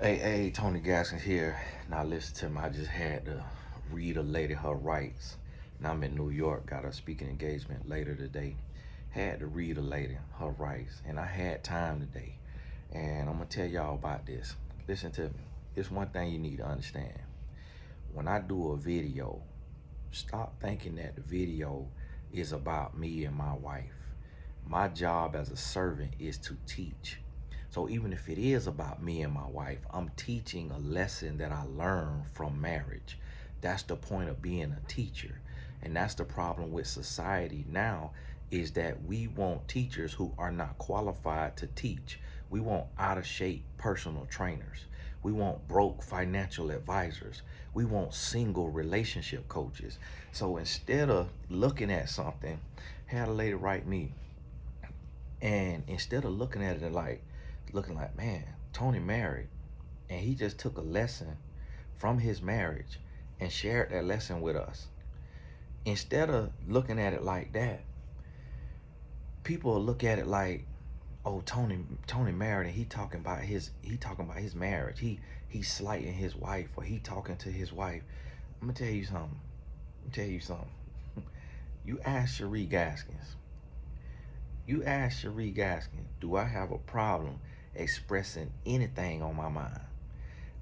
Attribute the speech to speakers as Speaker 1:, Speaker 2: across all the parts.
Speaker 1: Hey, Tony Gaskins here. Now listen to me. I just had to read a lady her rights. Now I'm in New York. Got a speaking engagement later today. Had to read a lady her rights, and I had time today. And I'm gonna tell y'all about this. Listen to me. It's one thing you need to understand. When I do a video, stop thinking that the video is about me and my wife. My job as a servant is to teach. So even if it is about me and my wife, I'm teaching a lesson that I learned from marriage. That's the point of being a teacher. And that's the problem with society now, is that we want teachers who are not qualified to teach. We want out of shape personal trainers. We want broke financial advisors. We want single relationship coaches. So instead of looking at something, had a lady write me, and instead of looking at it like, looking like, man, Tony married, and he just took a lesson from his marriage and shared that lesson with us. Instead of looking at it like that, people will look at it like, oh, Tony married and he talking about his marriage. He's slighting his wife, or he talking to his wife. I'm gonna tell you something. You ask Cherie Gaskins. You ask Cherie Gaskins, do I have a problem expressing anything on my mind?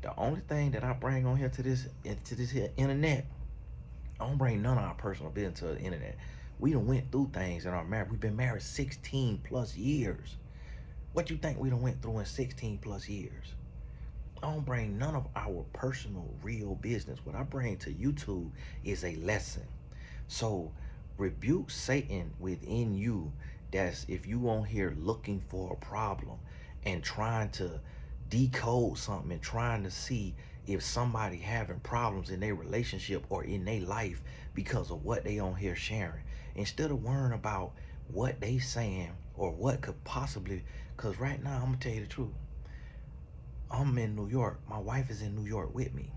Speaker 1: The only thing that I bring on here to this here internet, I don't bring none of our personal business to the internet. We done went through things in our marriage. We've been married 16 plus years. What you think we done went through in 16 plus years? I don't bring none of our personal real business. What I bring to YouTube is a lesson. So rebuke Satan within you. That's if you on here looking for a problem and trying to decode something and trying to see if somebody having problems in their relationship or in their life because of what they on here sharing. Instead of worrying about what they saying or what could possibly, because right now I'm gonna tell you the truth. I'm in New York. My wife is in New York with me.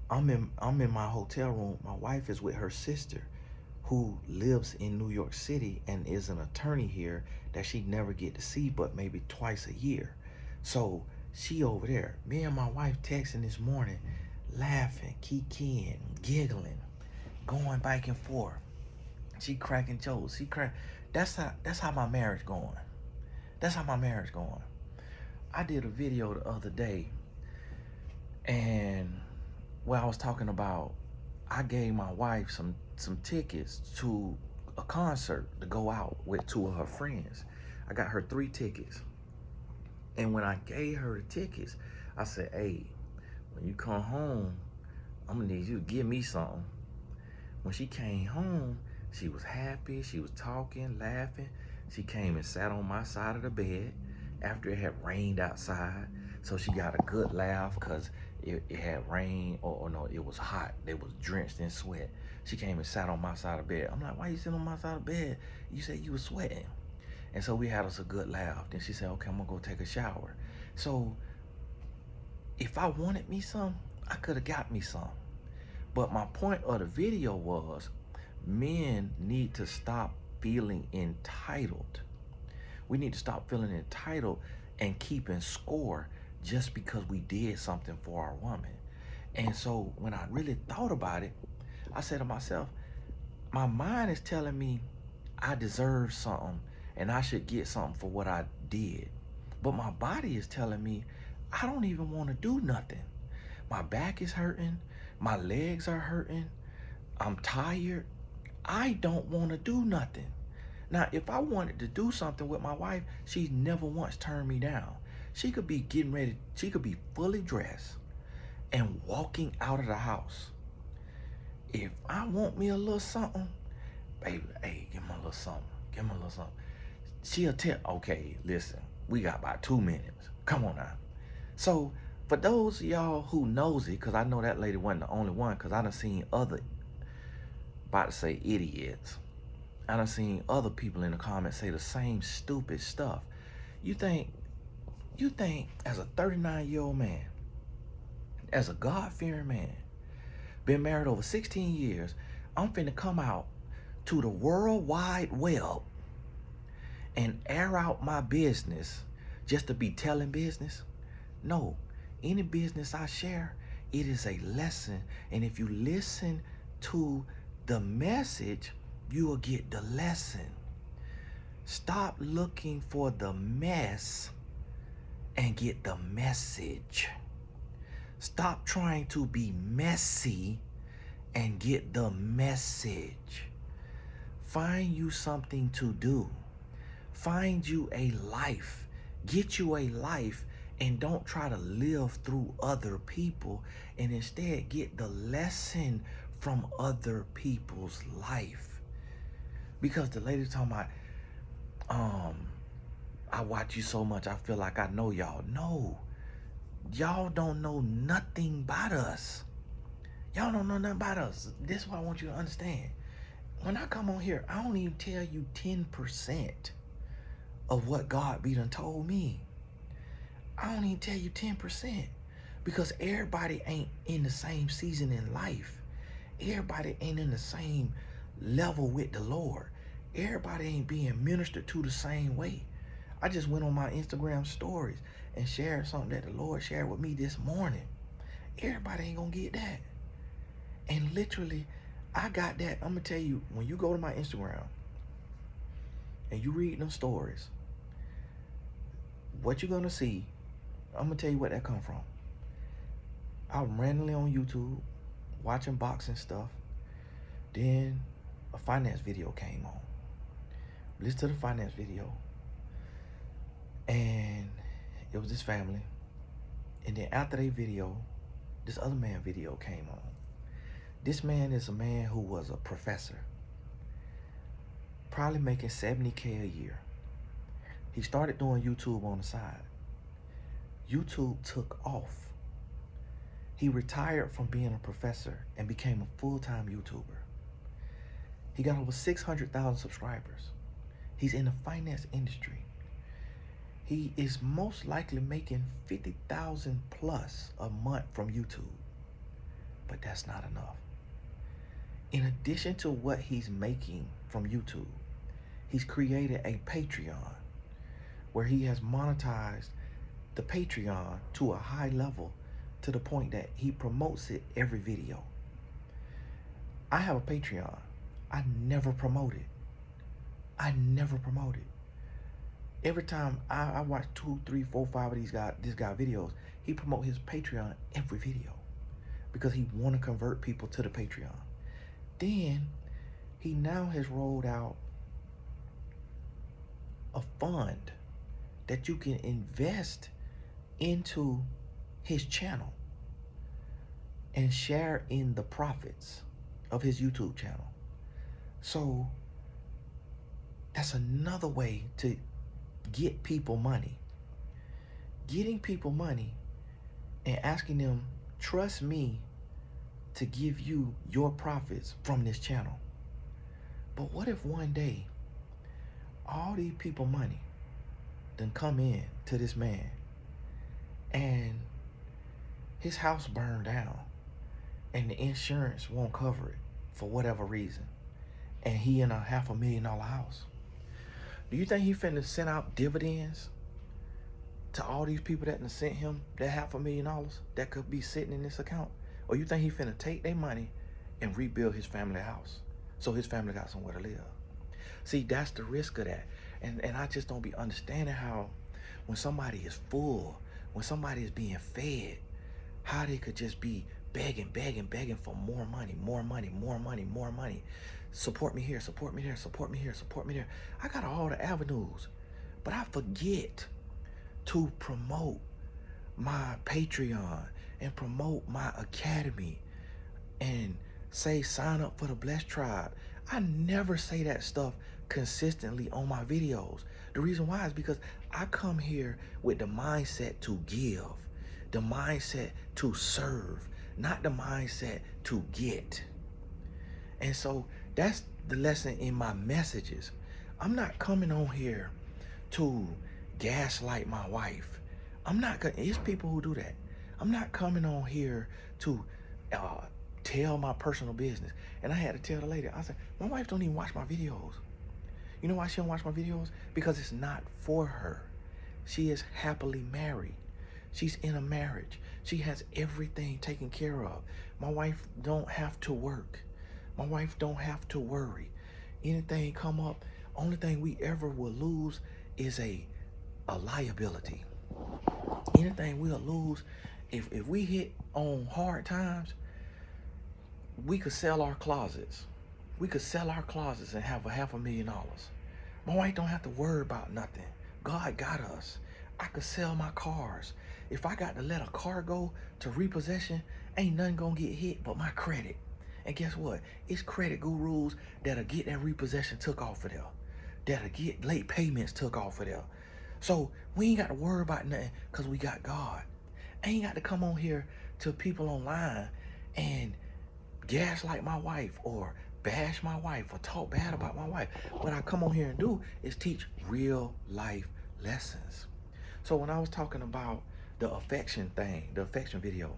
Speaker 1: I'm in my hotel room. My wife is with her sister, who lives in New York City and is an attorney here that she never get to see but maybe twice a year. So she over there. Me and my wife texting this morning, laughing, kikiing, giggling, going back and forth. She cracking jokes. That's how my marriage going. That's how my marriage going. I did a video the other day, and where I was talking about, I gave my wife some tickets to a concert to go out with two of her friends. I got her 3 tickets. And when I gave her the tickets, I said, hey, when you come home, I'm gonna need you to give me something. When she came home, she was happy, she was talking, laughing. She came and sat on my side of the bed after it had rained outside. So she got a good laugh because it had rained, or no, it was hot. They was drenched in sweat. She came and sat on my side of the bed. I'm like, why you sitting on my side of the bed? You said you was sweating. And so we had us a good laugh. Then she said, okay, I'm gonna go take a shower. So if I wanted me some, I could have got me some. But my point of the video was, men need to stop feeling entitled. We need to stop feeling entitled and keeping score just because we did something for our woman. And so when I really thought about it, I said to myself, my mind is telling me I deserve something and I should get something for what I did. But my body is telling me I don't even want to do nothing. My back is hurting. My legs are hurting. I'm tired. I don't want to do nothing. Now, if I wanted to do something with my wife, she's never once turned me down. She could be getting ready. She could be fully dressed and walking out of the house. If I want me a little something, baby, hey, give me a little something. Give me a little something. She'll tell, okay, listen, we got about 2 minutes. Come on now. So for those of y'all who knows it, because I know that lady wasn't the only one, because I done seen other, about to say idiots, I done seen other people in the comments say the same stupid stuff. You think as a 39-year-old man, as a God-fearing man, been married over 16 years, I'm finna come out to the World Wide Web and air out my business just to be telling business? No. Any business I share, it is a lesson. And if you listen to the message, you will get the lesson. Stop looking for the mess and get the message. Stop trying to be messy and get the message. Find you something to do. Find you a life. Get you a life, and don't try to live through other people, and instead get the lesson from other people's life. Because the lady talking about, I watch you so much, I feel like I know y'all. No, y'all don't know nothing about us. Y'all don't know nothing about us. This is what I want you to understand. When I come on here, I don't even tell you 10% of what God be done told me. I don't even tell you 10% because everybody ain't in the same season in life. Everybody ain't in the same level with the Lord. Everybody ain't being ministered to the same way. I just went on my Instagram stories and shared something that the Lord shared with me this morning. Everybody ain't gonna get that. And literally, I got that. I'm gonna tell you, when you go to my Instagram and you read them stories, what you're gonna see, I'm gonna tell you where that come from. I'm randomly on YouTube watching boxing stuff. Then a finance video came on. Listen to the finance video. And it was this family. And then after their video, this other man video came on. This man is a man who was a professor, probably making $70K a year. He started doing YouTube on the side. YouTube took off. He retired from being a professor and became a full-time YouTuber. He got over 600,000 subscribers. He's in the finance industry. He is most likely making 50,000 plus a month from YouTube. But that's not enough. In addition to what he's making from YouTube, he's created a Patreon where he has monetized the Patreon to a high level to the point that he promotes it every video. I have a Patreon. I never promote it. I never promote it. Every time I watch 2, 3, 4, 5 of this guy videos, he promote his Patreon every video because he want to convert people to the Patreon. Then he now has rolled out a fund that you can invest into his channel and share in the profits of his YouTube channel. So that's another way to get people money. Getting people money and asking them, trust me to give you your profits from this channel. But what if one day all these people money then come in to this man and his house burned down and the insurance won't cover it for whatever reason, and he in a $500,000 house? Do you think he finna send out dividends to all these people that done sent him that $500,000 that could be sitting in this account? Or you think he finna take their money and rebuild his family house so his family got somewhere to live? See, that's the risk of that. And I just don't be understanding how when somebody is full, when somebody is being fed, how they could just be begging for more money, more money, more money, more money. Support me here, support me there, support me here, support me there. I got all the avenues, but I forget to promote my Patreon and promote my academy and say sign up for the Blessed Tribe. I never say that stuff consistently on my videos. The reason why is because I come here with the mindset to give, the mindset to serve, not the mindset to get. And so that's the lesson in my messages. I'm not coming on here to gaslight my wife. It's people who do that. I'm not coming on here to tell my personal business. And I had to tell the lady, I said, my wife don't even watch my videos. You know why she don't watch my videos? Because it's not for her. She is happily married. She's in a marriage. She has everything taken care of. My wife don't have to work. My wife don't have to worry. Anything come up, only thing we ever will lose is a liability. Anything we'll lose, if we hit on hard times, we could sell our closets. We could sell our closets and have $500,000. My wife don't have to worry about nothing. God got us. I could sell my cars. If I got to let a car go to repossession, ain't nothing gonna get hit but my credit. And guess what? It's credit gurus that'll get that repossession took off of there. That'll get late payments took off of there. So we ain't got to worry about nothing because we got God. I ain't got to come on here to people online and gaslight my wife or bash my wife or talk bad about my wife. What I come on here and do is teach real life lessons. So when I was talking about the affection thing, the affection video,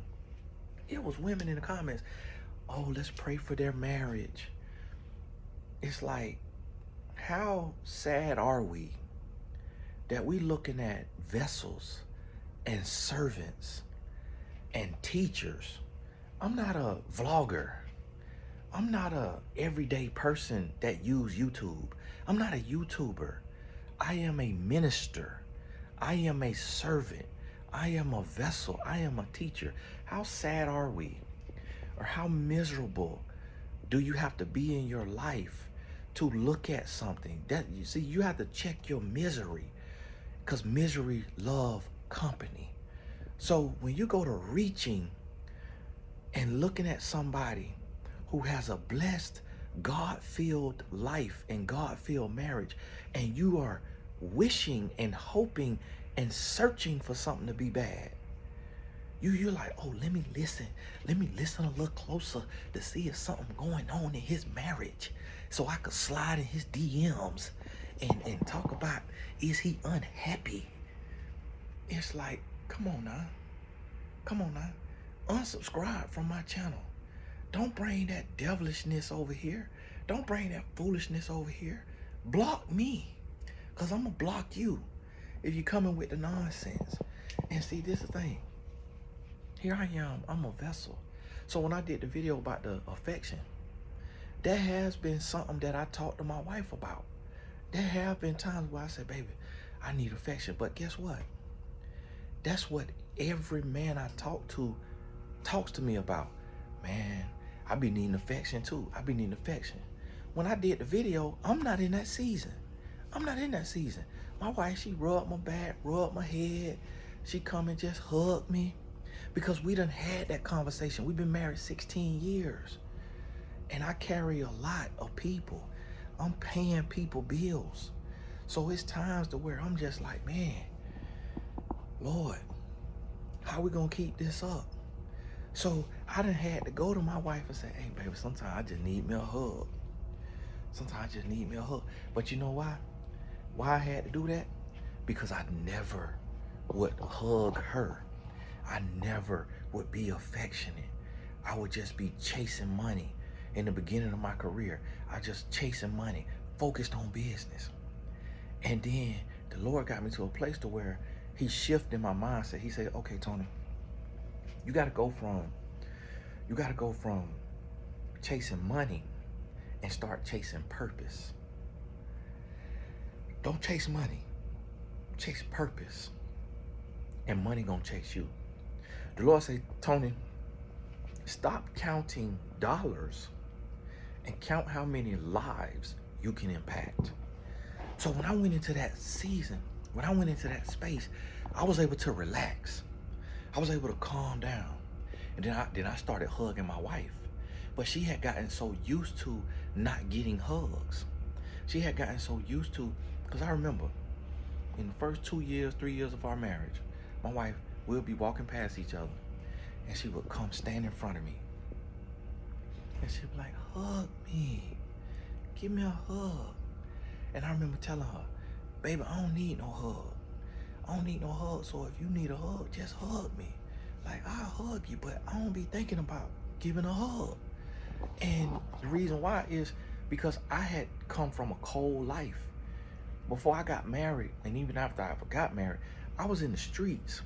Speaker 1: it was women in the comments, oh, let's pray for their marriage. It's like, how sad are we that we looking at vessels and servants and teachers? I'm not a vlogger. I'm not a everyday person that use YouTube. I'm not a YouTuber. I am a minister. I am a servant. I am a vessel. I am a teacher. How sad are we? Or how miserable do you have to be in your life to look at something? That, you see, you have to check your misery, because misery love company. So when you go to reaching and looking at somebody who has a blessed, God-filled life and God-filled marriage, and you are wishing and hoping and searching for something to be bad, you're like, oh, let me listen a little closer to see if something going on in his marriage, so I could slide in his DMs and talk about, is he unhappy? It's like, come on now, unsubscribe from my channel. Don't bring that devilishness over here. Don't bring that foolishness over here. Block me, because I'm going to block you if you're coming with the nonsense. And see, this is the thing. Here I am. I'm a vessel. So when I did the video about the affection, that has been something that I talked to my wife about. There have been times where I said, baby, I need affection. But guess what? That's what every man I talk to talks to me about. Man, I be needing affection too. I be needing affection. When I did the video, I'm not in that season. My wife, she rubbed my back, rubbed my head. She come and just hug me, because we done had that conversation. We've been married 16 years. And I carry a lot of people. I'm paying people bills. So it's times to where I'm just like, man, Lord, how we gonna keep this up? So I done had to go to my wife and say, hey, baby, sometimes I just need me a hug. But you know why? Why I had to do that? Because I never would hug her. I never would be affectionate. I would just be chasing money. In the beginning of my career, I just chasing money, focused on business. And then the Lord got me to a place to where he shifted my mindset. He said, okay, Tony, you gotta go from chasing money and start chasing purpose. Don't chase money, chase purpose, and money gonna chase you. The Lord said, Tony, stop counting dollars and count how many lives you can impact. So when I went into that season, when I went into that space, I was able to relax. I was able to calm down. And then I started hugging my wife. But she had gotten so used to not getting hugs. She had gotten so used to, because I remember in the first 2 years, 3 years of our marriage, my wife, we'll be walking past each other and she would come stand in front of me. And she'd be like, hug me. Give me a hug. And I remember telling her, baby, I don't need no hug. So if you need a hug, just hug me. Like, I'll hug you, but I don't be thinking about giving a hug. And the reason why is because I had come from a cold life. Before I got married, and even after I got married, I was in the streets.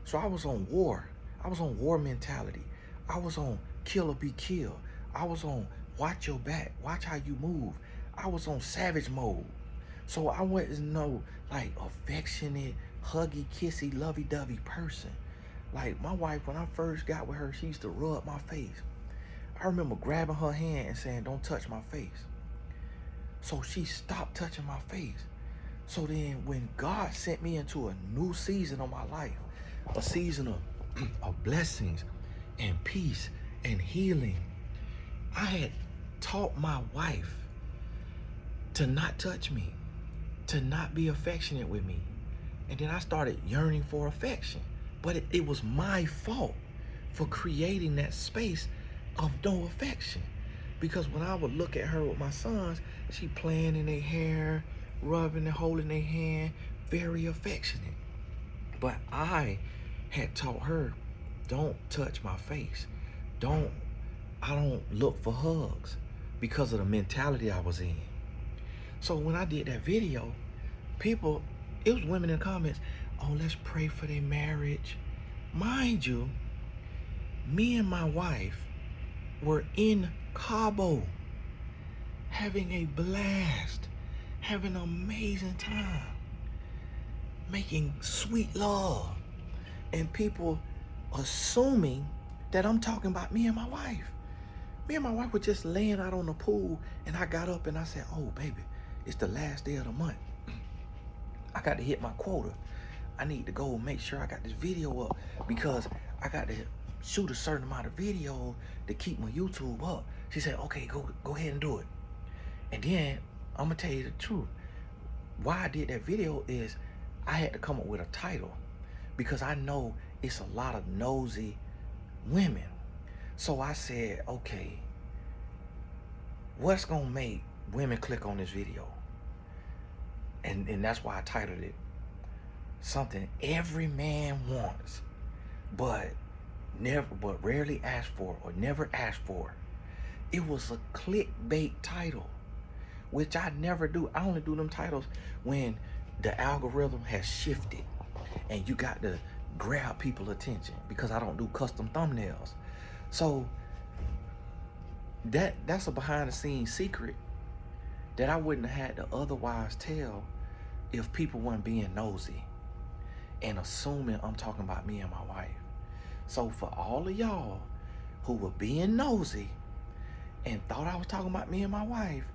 Speaker 1: So I was on war. I was on war mentality. I was on kill or be killed. I was on watch your back, watch how you move. I was on savage mode. So I wasn't no like affectionate, huggy, kissy, lovey-dovey person. Like my wife, when I first got with her, she used to rub my face. I remember grabbing her hand and saying, "Don't touch my face." So she stopped touching my face. So then when God sent me into a new season of my life, a season of blessings and peace and healing, I had taught my wife to not touch me, to not be affectionate with me. And then I started yearning for affection. But it was my fault for creating that space of no affection. Because when I would look at her with my sons, she playing in their hair, rubbing and holding their hand, very affectionate. But I had taught her, don't touch my face. I don't look for hugs because of the mentality I was in. So when I did that video, people, it was women in the comments, "Oh, let's pray for their marriage." Mind you, me and my wife were in Cabo having a blast, having an amazing time, making sweet love, and people assuming that I'm talking about me and my wife. Me and my wife were just laying out on the pool, and I got up and I said, "Oh, baby, it's the last day of the month. I got to hit my quota. I need to go and make sure I got this video up because I got to shoot a certain amount of video to keep my YouTube up." She said, "Okay, go ahead and do it." And then I'm gonna tell you the truth. Why I did that video is I had to come up with a title because I know it's a lot of nosy women. So I said, okay, what's gonna make women click on this video? And that's why I titled it something every man wants, but rarely asked for or never asked for. It was a clickbait title, which I never do. I only do them titles when the algorithm has shifted and you got to grab people's attention because I don't do custom thumbnails. So that's a behind the scenes secret that I wouldn't have had to otherwise tell if people weren't being nosy and assuming I'm talking about me and my wife. So for all of y'all who were being nosy and thought I was talking about me and my wife,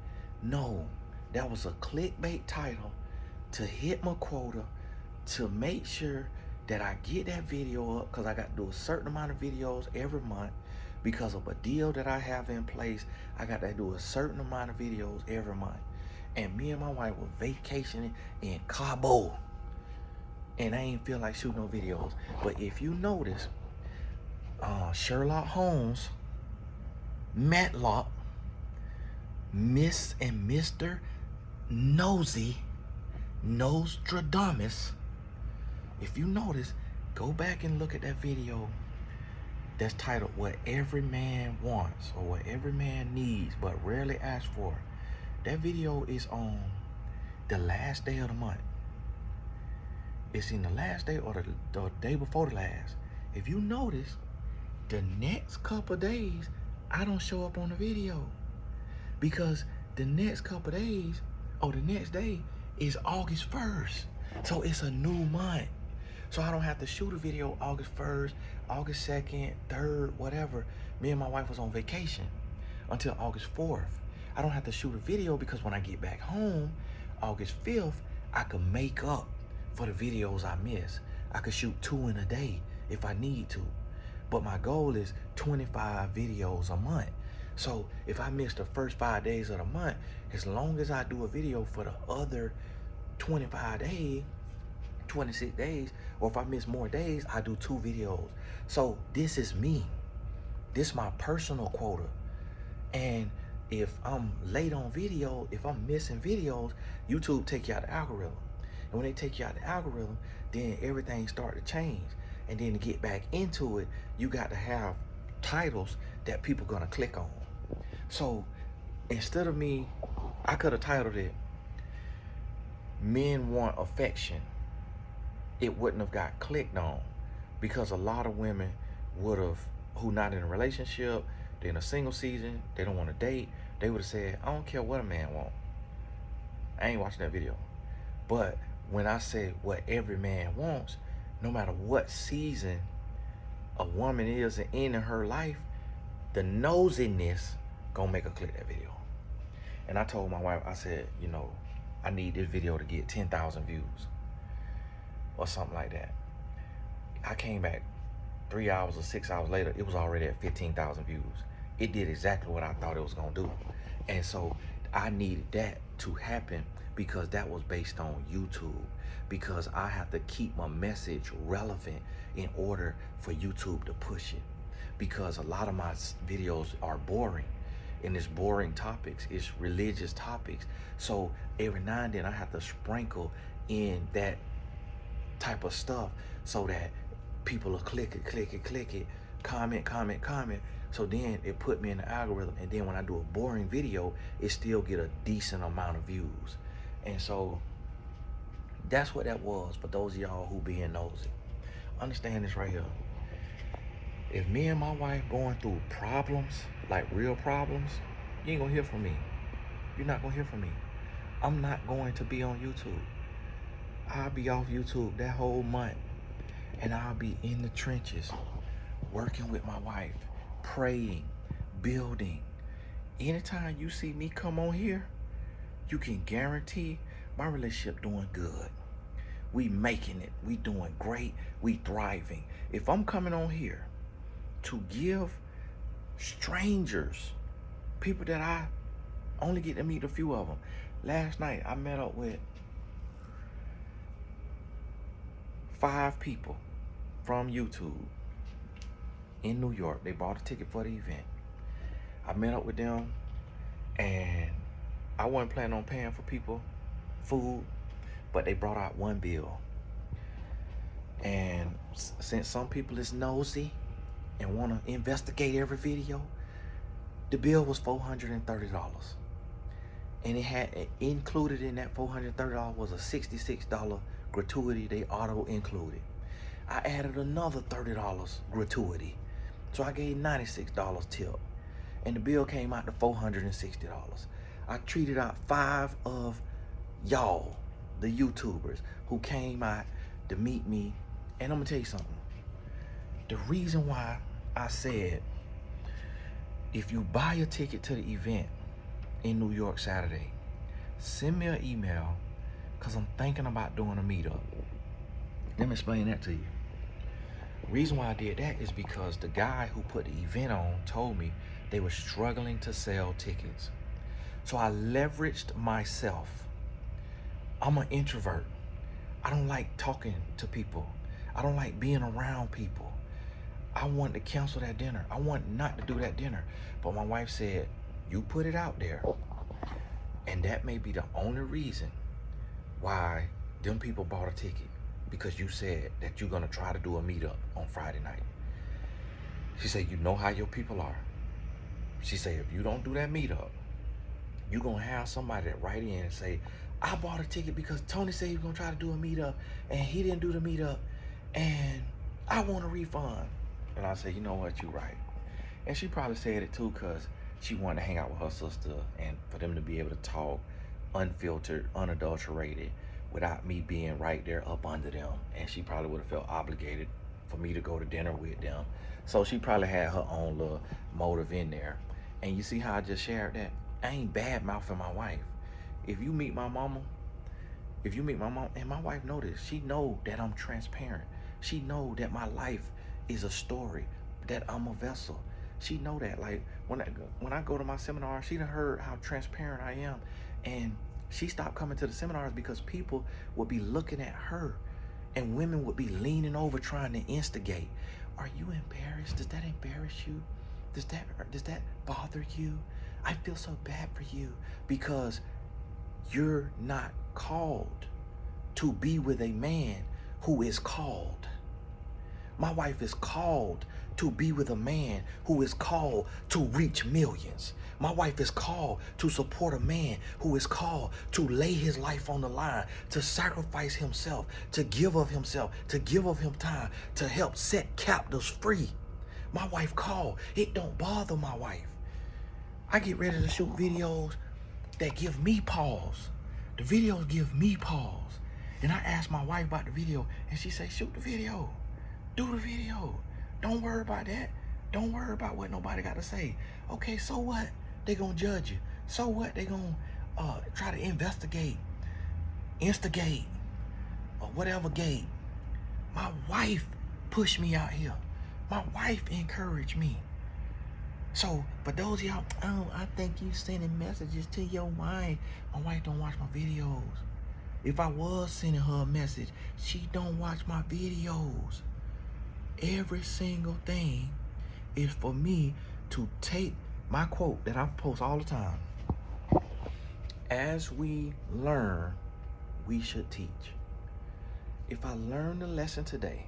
Speaker 1: no, that was a clickbait title to hit my quota, to make sure that I get that video up, because I got to do a certain amount of videos every month because of a deal that I have in place. I got to do a certain amount of videos every month. And me and my wife were vacationing in Cabo, and I ain't feel like shooting no videos. But if you notice, Sherlock Holmes, Matlock, Miss and Mr. Nosy, Nostradamus, if you notice, go back and look at that video that's titled "What Every Man Wants" or "What Every Man Needs but Rarely Asks For." That video is on the last day of the month. It's in the last day or the day before the last. If you notice, the next couple of days, I don't show up on the video because the next couple of days or the next day is August 1st. So it's a new month. So I don't have to shoot a video August 1st, August 2nd, 3rd, whatever. Me and my wife was on vacation until August 4th. I don't have to shoot a video because when I get back home, August 5th, I can make up for the videos I miss. I could shoot 2 in a day if I need to. But my goal is 25 videos a month. So if I miss the first 5 days of the month, as long as I do a video for the other 25 days, 26 days, or if I miss more days, I do 2 videos. So this is me. This is my personal quota. And if I'm late on video, if I'm missing videos, YouTube take you out the algorithm. And when they take you out the algorithm, then everything start to change. And then to get back into it, you got to have titles that people gonna click on. So instead of me, I could have titled it "Men Want Affection." It wouldn't have got clicked on. Because a lot of women would have, who not in a relationship, they're in a single season, they don't want to date, they would have said, I don't care what a man want. I ain't watching that video. But when I say what every man wants, no matter what season a woman is in her life, the nosiness gonna make her click that video. And I told my wife, I said, you know, I need this video to get 10,000 views or something like that. I came back 3 hours or 6 hours later, it was already at 15,000 views. It did exactly what I thought it was gonna do. And so I needed that to happen because that was based on YouTube, because I have to keep my message relevant in order for YouTube to push it. Because a lot of my videos are boring, and it's boring topics, it's religious topics. So every now and then I have to sprinkle in that type of stuff so that people will click it, comment. So then it put me in the algorithm, and then when I do a boring video, it still get a decent amount of views. And so that's what that was for those of y'all who being nosy. Understand this right here. If me and my wife going through problems, like real problems, you ain't gonna hear from me. You're not gonna hear from me. I'm not going to be on YouTube. I'll be off YouTube that whole month, and I'll be in the trenches, working with my wife, praying, building. Anytime you see me come on here, you can guarantee my relationship doing good. We making it, we doing great, we thriving. If I'm coming on here to give strangers, people that I only get to meet a few of them. Last night I met up with 5 people from YouTube in New York. They bought a ticket for the event. I met up with them, and I wasn't planning on paying for people food, but they brought out one bill. And since some people is nosy and want to investigate every video, the bill was $430. And it had included in that $430 was a $66 gratuity they auto included. I added another $30 gratuity. So I gave $96 tip. And the bill came out to $460. I treated out 5 of y'all, the YouTubers, who came out to meet me. And I'm gonna tell you something. The reason why I said, if you buy a ticket to the event in New York Saturday, send me an email, because I'm thinking about doing a meetup. Let me explain that to you. The reason why I did that is because the guy who put the event on told me they were struggling to sell tickets. So I leveraged myself. I'm an introvert. I don't like talking to people. I don't like being around people. I wanted to cancel that dinner. I wanted not to do that dinner. But my wife said, you put it out there. And that may be the only reason why them people bought a ticket, because you said that you're gonna try to do a meetup on Friday night. She said, you know how your people are. She said, if you don't do that meetup, you're gonna have somebody that write in and say, I bought a ticket because Tony said he was gonna try to do a meetup and he didn't do the meetup and I want a refund. And I said, you know what, you're right. And she probably said it too because she wanted to hang out with her sister and for them to be able to talk unfiltered, unadulterated, without me being right there up under them. And she probably would have felt obligated for me to go to dinner with them. So she probably had her own little motive in there. And you see how I just shared that? I ain't bad mouthing my wife. If you meet my mama, and my wife know this, she know that I'm transparent. She know that my life is a story, that I'm a vessel. She know that. Like when I go to my seminar, she done heard how transparent I am. And she stopped coming to the seminars because people would be looking at her and women would be leaning over trying to instigate. Are you embarrassed? Does that embarrass you? Does that bother you? I feel so bad for you because you're not called to be with a man who is called. My wife is called to be with a man who is called to reach millions. My wife is called to support a man who is called to lay his life on the line, to sacrifice himself, to give of himself, to give of him time, to help set captives free. My wife called. It don't bother my wife. I get ready to shoot videos that give me pause. The videos give me pause. And I ask my wife about the video, and she say, shoot the video. Do the video. Don't worry about that. Don't worry about what nobody got to say. Okay, so what? They gonna judge you. So what? They gonna try to investigate, instigate, or whatever gate. My wife pushed me out here. My wife encouraged me. So for those of y'all, oh, I think you sending messages to your wife. My wife don't watch my videos. If I was sending her a message, she don't watch my videos. Every single thing is for me to take my quote that I post all the time. As we learn, we should teach. If I learn the lesson today,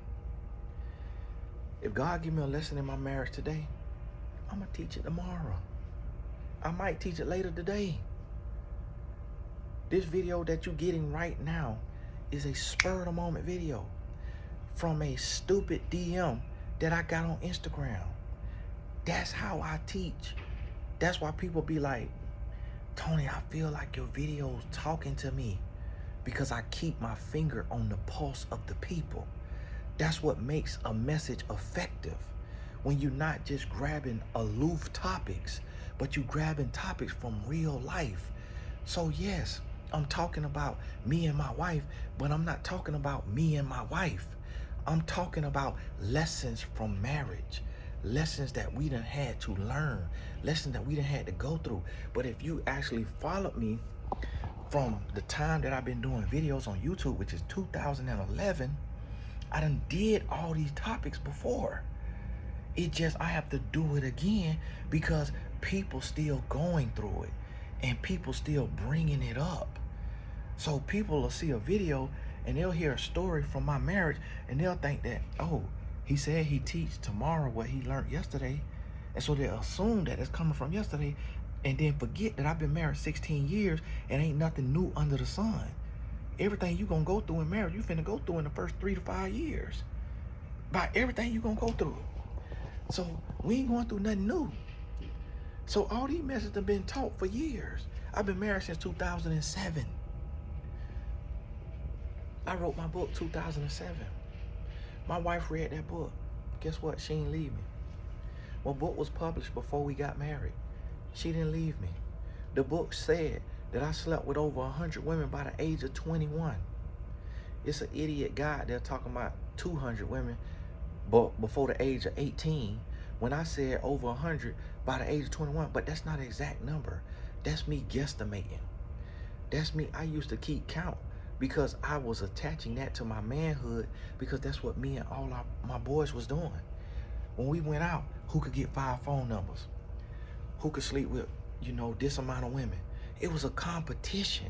Speaker 1: if God give me a lesson in my marriage today, I'm gonna teach it tomorrow. I might teach it later today. This video that you're getting right now is a spur of the moment video from a stupid DM that I got on Instagram. That's how I teach. That's why people be like, Tony, I feel like your video's talking to me, because I keep my finger on the pulse of the people. That's what makes a message effective. When you're not just grabbing aloof topics, but you grabbing topics from real life. So yes, I'm talking about me and my wife, but I'm not talking about me and my wife. I'm talking about lessons from marriage, lessons that we done had to learn, lessons that we done had to go through. But if you actually followed me from the time that I've been doing videos on YouTube, which is 2011, I done did all these topics before. It just, I have to do it again because people still going through it and people still bringing it up. So people will see a video and they'll hear a story from my marriage and they'll think that, oh, he said he teach tomorrow what he learned yesterday. And so they'll assume that it's coming from yesterday and then forget that I've been married 16 years and ain't nothing new under the sun. Everything you gonna go through in marriage, you finna go through in the first 3 to 5 years. By everything you gonna go through. So we ain't going through nothing new. So all these messages have been taught for years. I've been married since 2007. I wrote my book 2007. My wife read that book. Guess what? She didn't leave me. My book was published before we got married. She didn't leave me. The book said that I slept with over 100 women by the age of 21. It's an idiot guy there talking about 200 women but before the age of 18, when I said over 100 by the age of 21, but that's not an exact number. That's me guesstimating. That's me. I used to keep count because I was attaching that to my manhood because that's what me and all my boys was doing. When we went out, who could get 5 phone numbers? Who could sleep with, this amount of women? It was a competition.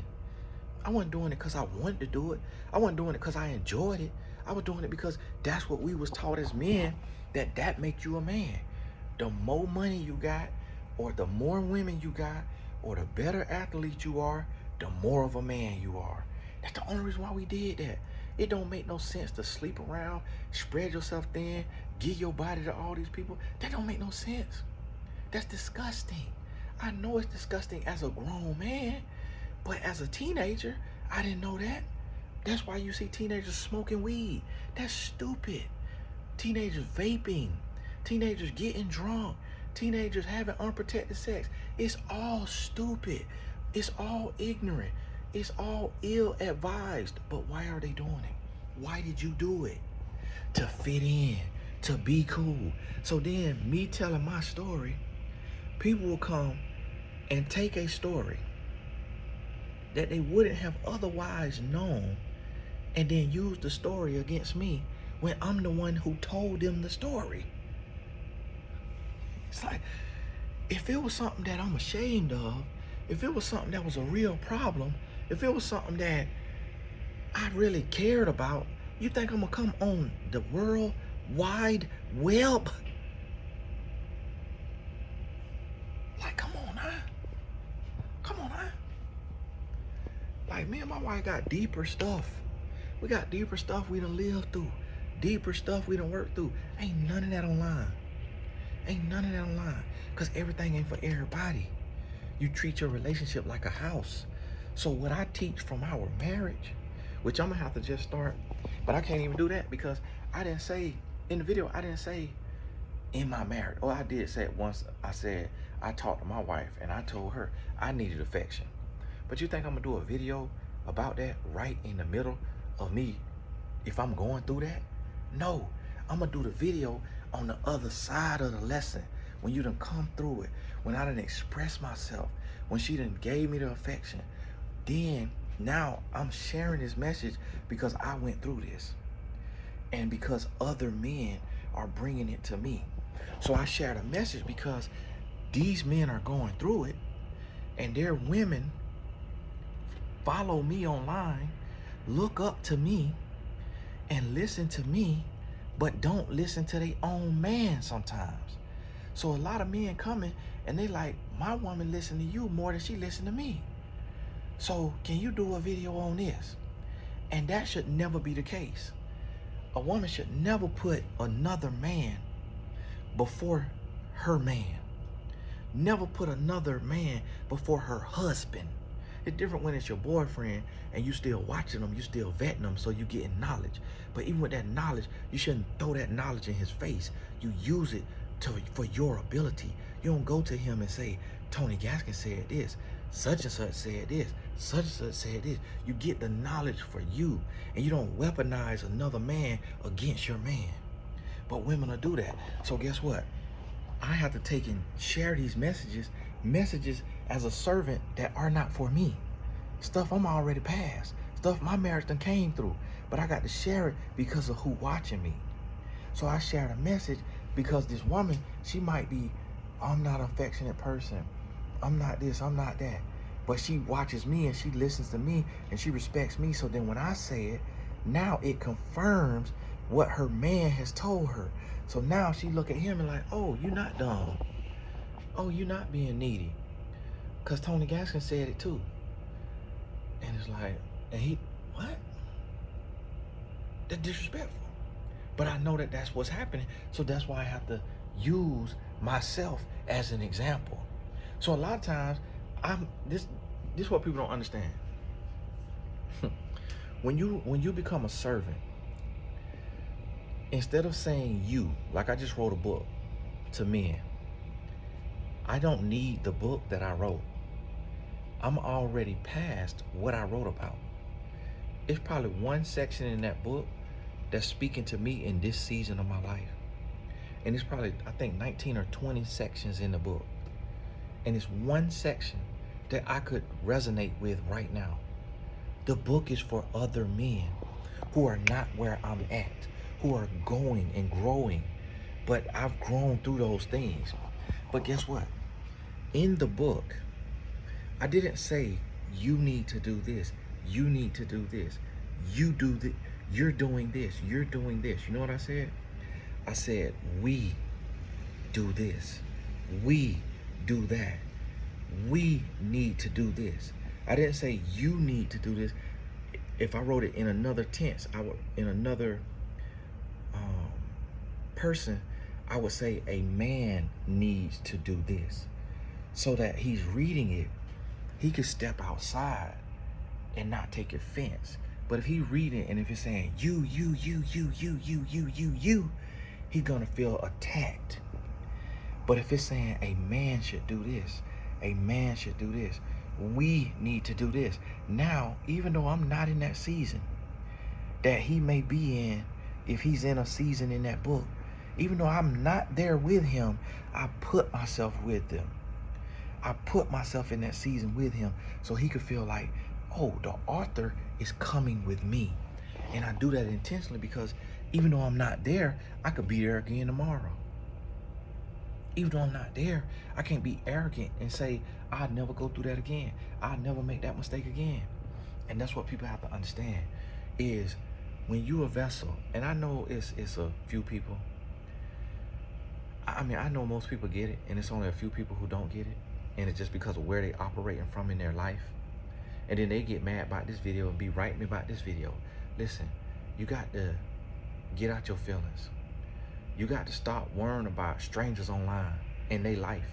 Speaker 1: I wasn't doing it because I wanted to do it. I wasn't doing it because I enjoyed it. I was doing it because that's what we was taught as men, that makes you a man. The more money you got, or the more women you got, or the better athlete you are, the more of a man you are. That's the only reason why we did that. It don't make no sense to sleep around, spread yourself thin, give your body to all these people. That don't make no sense. That's disgusting. I know it's disgusting as a grown man, but as a teenager, I didn't know that. That's why you see teenagers smoking weed. That's stupid. Teenagers vaping. Teenagers getting drunk. Teenagers having unprotected sex. It's all stupid. It's all ignorant. It's all ill-advised. But why are they doing it? Why did you do it? To fit in. To be cool. So then, me telling my story, people will come and take a story that they wouldn't have otherwise known and then use the story against me when I'm the one who told them the story. It's like, if it was something that I'm ashamed of, if it was something that was a real problem, if it was something that I really cared about, you think I'm gonna come on the world wide web. Like, come on, huh? Come on, huh? Like, me and my wife got deeper stuff. We got deeper stuff we done lived through. Deeper stuff we done worked through. Ain't none of that online. Ain't none of that online. Because everything ain't for everybody. You treat your relationship like a house. So what I teach from our marriage, which I'm going to have to just start, but I can't even do that because I didn't say, in the video, I didn't say in my marriage. Oh, I did say it once. I said, I talked to my wife and I told her I needed affection. But you think I'm going to do a video about that right in the middle of me if I'm going through that? No, I'm going to do the video on the other side of the lesson. When you done come through it, when I done expressed myself, when she done gave me the affection, then now I'm sharing this message because I went through this. And because other men are bringing it to me. So I shared a message because these men are going through it and their women follow me online, look up to me and listen to me, but don't listen to their own man sometimes. So a lot of men coming and they like, my woman listen to you more than she listen to me. So can you do a video on this? And that should never be the case. A woman should never put another man before her man. Never put another man before her husband. It's different when it's your boyfriend and you still watching them, you still vetting them, so you getting knowledge. But even with that knowledge, you shouldn't throw that knowledge in his face. You use it for your ability. You don't go to him and say, Tony Gaskin said this, such and such said this, such and such said this. You get the knowledge for you, and you don't weaponize another man against your man. But women will do that. So guess what? I have to take and share these messages as a servant that are not for me. Stuff I'm already past. Stuff my marriage done came through. But I got to share it because of who watching me. So I shared a message because this woman, she might be, I'm not an affectionate person. I'm not this, I'm not that. But she watches me and she listens to me and she respects me. So then when I say it, now it confirms what her man has told her. So now she look at him and like, oh, you're not dumb. Oh, you're not being needy. Because Tony Gaskin said it too. And it's like, and he, what? That's disrespectful. But I know that that's what's happening. So that's why I have to use myself as an example. So a lot of times, this is what people don't understand. When you become a servant, instead of saying you, like I just wrote a book to men, I don't need the book that I wrote. I'm already past what I wrote about. It's probably one section in that book that's speaking to me in this season of my life. And it's probably, I think, 19 or 20 sections in the book. And it's one section that I could resonate with right now. The book is for other men who are not where I'm at, who are going and growing, but I've grown through those things. But guess what? In the book, I didn't say you need to do this, you need to do this, you do this, you're doing this, you're doing this. You know what I said? I said we do this, we do that, we need to do this. I didn't say you need to do this. If I wrote it in another tense, I would, in another person, I would say a man needs to do this, so that he's reading it, he could step outside and not take offense. But if he's reading and if it's saying you, he's gonna feel attacked. But if it's saying a man should do this, a man should do this, we need to do this. Now, even though I'm not in that season that he may be in, if he's in a season in that book, even though I'm not there with him, I put myself with them. I put myself in that season with him so he could feel like, oh, the author is coming with me. And I do that intentionally because even though I'm not there, I could be there again tomorrow. Even though I'm not there, I can't be arrogant and say, I'll never go through that again. I'll never make that mistake again. And that's what people have to understand is when you a vessel, and I know it's a few people. I mean, I know most people get it, and it's only a few people who don't get it, and it's just because of where they operating from in their life. And then they get mad about this video and be writing me about this video. Listen, you got to get out your feelings. You got to stop worrying about strangers online in their life,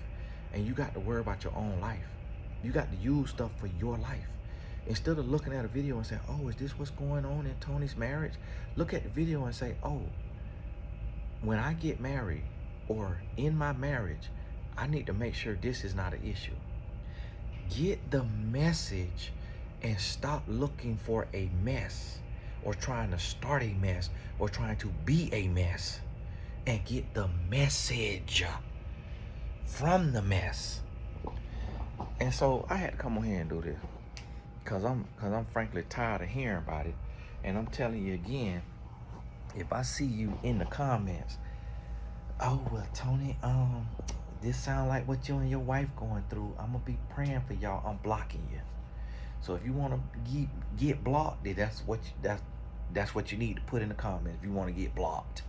Speaker 1: and you got to worry about your own life. You got to use stuff for your life. Instead of looking at a video and saying, oh, is this what's going on in Tony's marriage? Look at the video and say, oh, when I get married or in my marriage, I need to make sure this is not an issue. Get the message and stop looking for a mess or trying to start a mess or trying to be a mess, and get the message from the mess. And so I had to come on here and do this because I'm frankly tired of hearing about it. And I'm telling you again, if I see you in the comments, oh well, Tony, this sound like what you and your wife going through, I'm gonna be praying for y'all, I'm blocking you. So if you want to get blocked, that's what you need to put in the comments if you want to get blocked.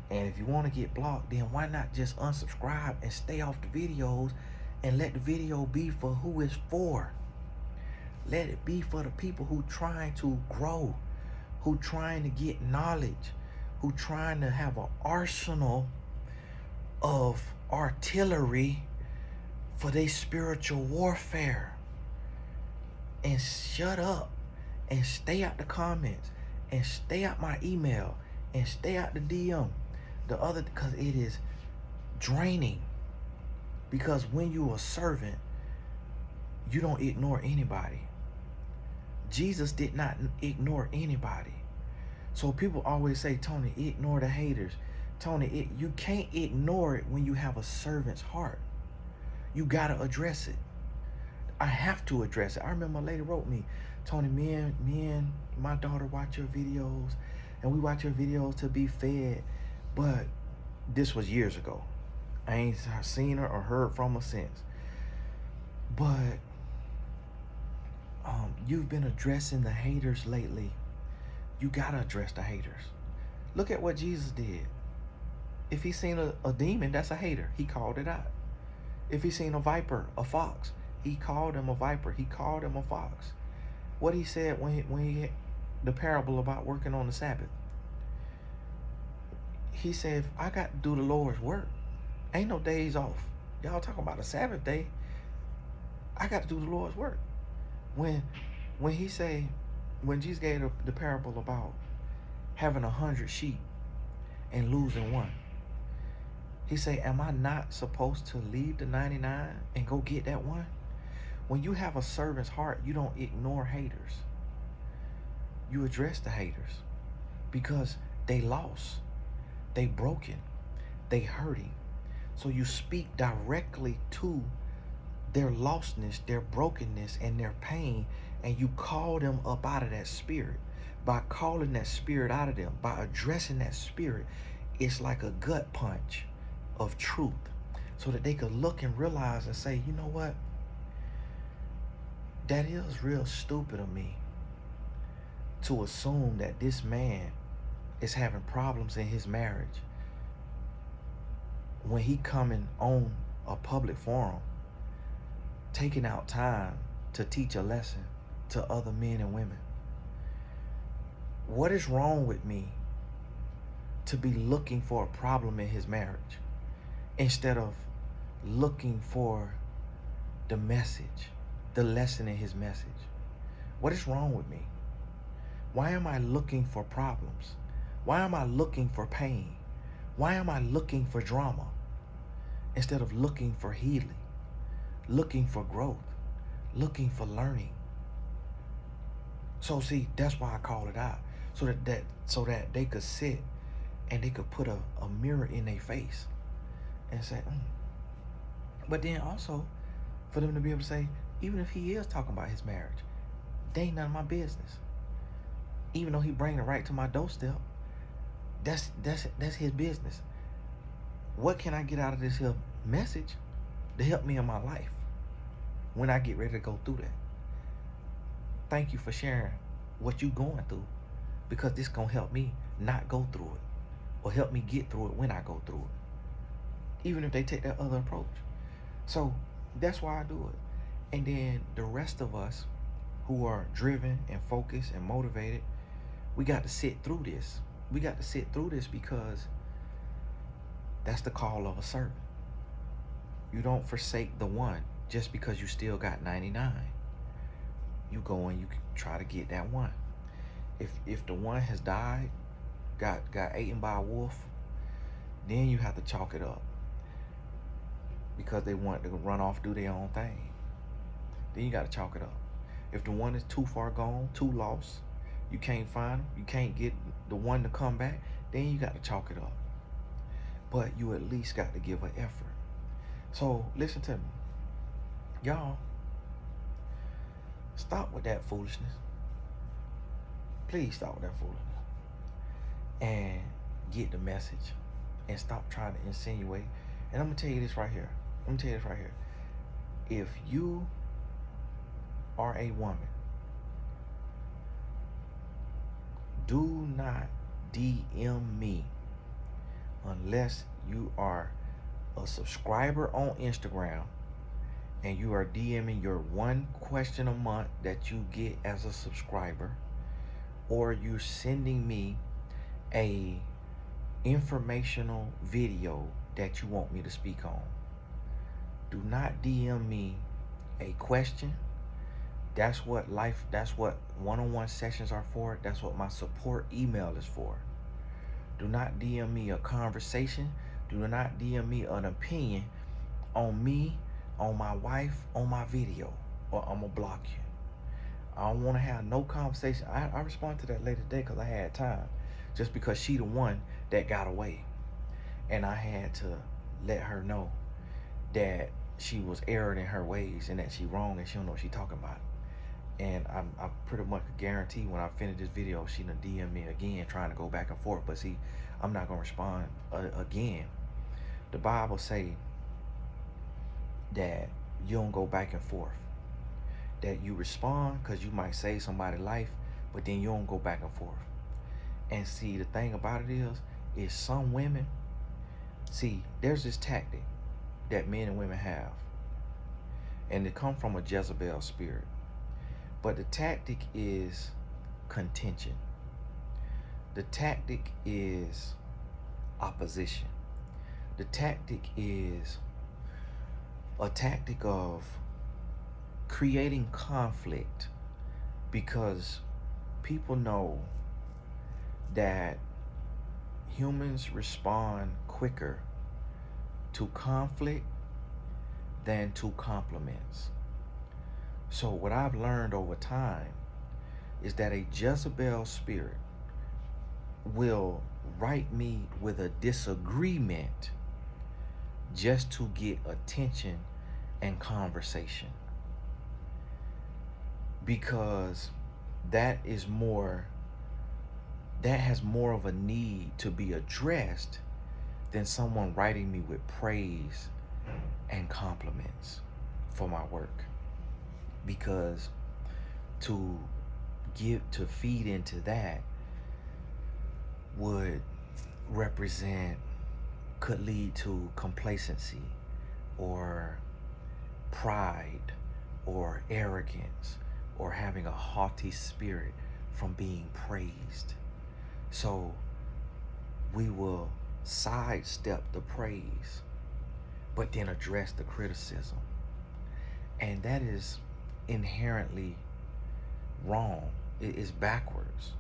Speaker 1: And if you want to get blocked, then why not just unsubscribe and stay off the videos and let the video be for who it's for. Let it be for the people who trying to grow, who trying to get knowledge, who trying to have an arsenal of artillery for their spiritual warfare. And shut up and stay out the comments and stay out my email and stay out the DM. Because it is draining. Because when you are a servant, you don't ignore anybody. Jesus did not ignore anybody. So people always say, Tony, ignore the haters. Tony, you can't ignore it when you have a servant's heart. You gotta address it. I have to address it. I remember a lady wrote me, Tony, me and my daughter watch your videos, and we watch your videos to be fed. But this was years ago. I ain't seen her or heard from her since. But you've been addressing the haters lately. You gotta address the haters. Look at what Jesus did. If he seen a demon, that's a hater. He called it out. If he seen a viper, a fox, he called him a viper. He called him a fox. What he said when he the parable about working on the Sabbath. He said, if I got to do the Lord's work, ain't no days off. Y'all talking about a Sabbath day. I got to do the Lord's work. When Jesus gave the parable about having 100 sheep and losing one, he said, am I not supposed to leave the 99 and go get that one? When you have a servant's heart, you don't ignore haters. You address the haters because they lost. They broken, they hurting. So you speak directly to their lostness, their brokenness, and their pain, and you call them up out of that spirit. By calling that spirit out of them, by addressing that spirit, it's like a gut punch of truth, so that they could look and realize and say, you know what? That is real stupid of me to assume that this man is having problems in his marriage when he coming on a public forum, taking out time to teach a lesson to other men and women. What is wrong with me to be looking for a problem in his marriage instead of looking for the message, the lesson in his message? What is wrong with me? Why am I looking for problems? Why am I looking for pain? Why am I looking for drama instead of looking for healing, looking for growth, looking for learning? So see, that's why I call it out, so that they could sit and they could put a mirror in their face and say, But then also for them to be able to say, even if he is talking about his marriage, they ain't none of my business. Even though he bringing it right to my doorstep, that's his business. What can I get out of this here message to help me in my life when I get ready to go through that? Thank you for sharing what you going through because this gonna help me not go through it, or help me get through it when I go through it, even if they take that other approach. So that's why I do it. And then the rest of us who are driven and focused and motivated, we got to sit through this. We got to sit through this because that's the call of a servant. You don't forsake the one just because you still got 99. You go and you try to get that one. If the one has died, got eaten by a wolf, then you have to chalk it up because they want to run off, do their own thing. Then you got to chalk it up. If the one is too far gone, too lost, you can't find them, you can't get the one to come back, then you got to chalk it up. But you at least got to give an effort. So listen to me. Y'all, stop with that foolishness. Please stop with that foolishness. And get the message. And stop trying to insinuate. And I'm going to tell you this right here. If you are a woman, do not DM me unless you are a subscriber on Instagram and you are DMing your one question a month that you get as a subscriber, or you're sending me a informational video that you want me to speak on. Do not DM me a question. That's what one-on-one sessions are for. That's what my support email is for. Do not DM me a conversation. Do not DM me an opinion on me, on my wife, on my video, or I'm gonna block you. I don't want to have no conversation. I responded to that lady today because I had time, just because she the one that got away, and I had to let her know that she was erring in her ways and that she wrong and she don't know what she talking about. And I pretty much guarantee when I finish this video, she done DM me again trying to go back and forth. But see, I'm not gonna respond again. The Bible say that you don't go back and forth. That you respond because you might save somebody's life, but then you don't go back and forth. And see, the thing about it is some women, see, there's this tactic that men and women have, and it come from a Jezebel spirit. But the tactic is contention. The tactic is opposition. The tactic is a tactic of creating conflict, because people know that humans respond quicker to conflict than to compliments. So what I've learned over time is that a Jezebel spirit will write me with a disagreement just to get attention and conversation, because that has more of a need to be addressed than someone writing me with praise and compliments for my work. Because to feed into that could lead to complacency or pride or arrogance or having a haughty spirit from being praised. So we will sidestep the praise, but then address the criticism. And that is inherently wrong. It is backwards,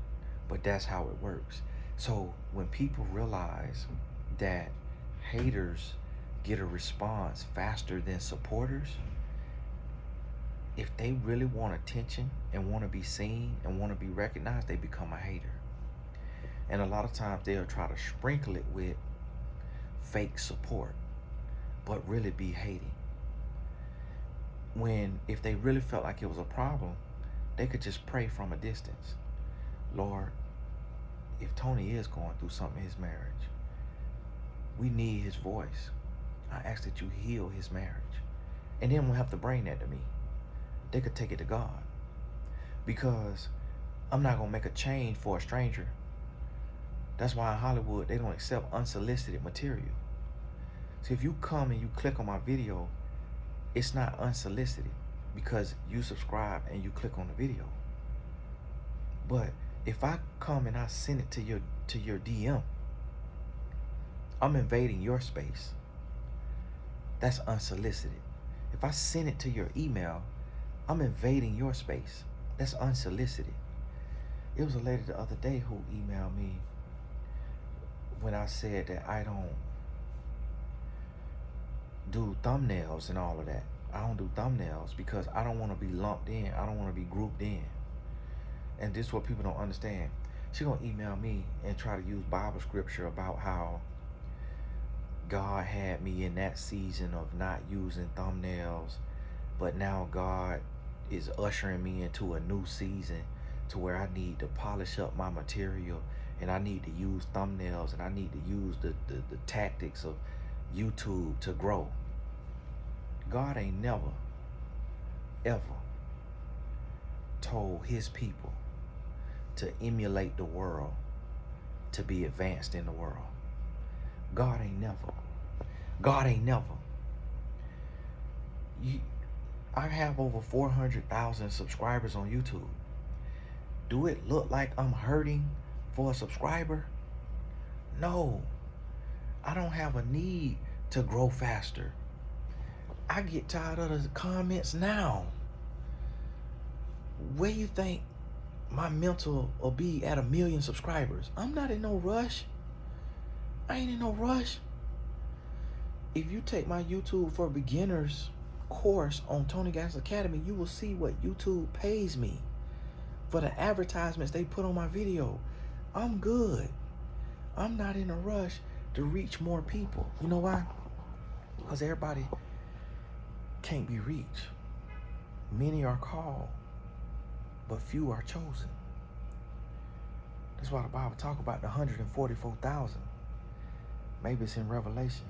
Speaker 1: but that's how it works. So when people realize that haters get a response faster than supporters, if they really want attention and want to be seen and want to be recognized, they become a hater. And a lot of times they'll try to sprinkle it with fake support, but really be hating. If they really felt like it was a problem, they could just pray from a distance. Lord, if Tony is going through something in his marriage, we need his voice. I ask that you heal his marriage. And then we'll have to bring that to me. They could take it to God. Because I'm not gonna make a change for a stranger. That's why in Hollywood they don't accept unsolicited material. So if you come and you click on my video, it's not unsolicited because you subscribe and you click on the video. But if I come and I send it to your DM, I'm invading your space. That's unsolicited. If I send it to your email, I'm invading your space. That's unsolicited. It was a lady the other day who emailed me when I said that I don't do thumbnails and all of that. I don't do thumbnails because I don't want to be lumped in. I don't want to be grouped in. And this is what people don't understand. She gonna email me and try to use Bible scripture about how God had me in that season of not using thumbnails, but now God is ushering me into a new season to where I need to polish up my material and I need to use thumbnails and I need to use the tactics of YouTube to grow. God ain't never, ever told his people to emulate the world to be advanced in the world. God ain't never. God ain't never. I have over 400,000 subscribers on YouTube. Do it look like I'm hurting for a subscriber? No. I don't have a need to grow faster. I get tired of the comments now. Where you think my mental will be at 1 million subscribers? I'm not in no rush. I ain't in no rush. If you take my YouTube for Beginners course on Tony Gas Academy, you will see what YouTube pays me for the advertisements they put on my video. I'm good. I'm not in a rush to reach more people. You know why? Because everybody can't be reached. Many are called, but few are chosen. That's why the Bible talk about the 144,000. Maybe it's in Revelation.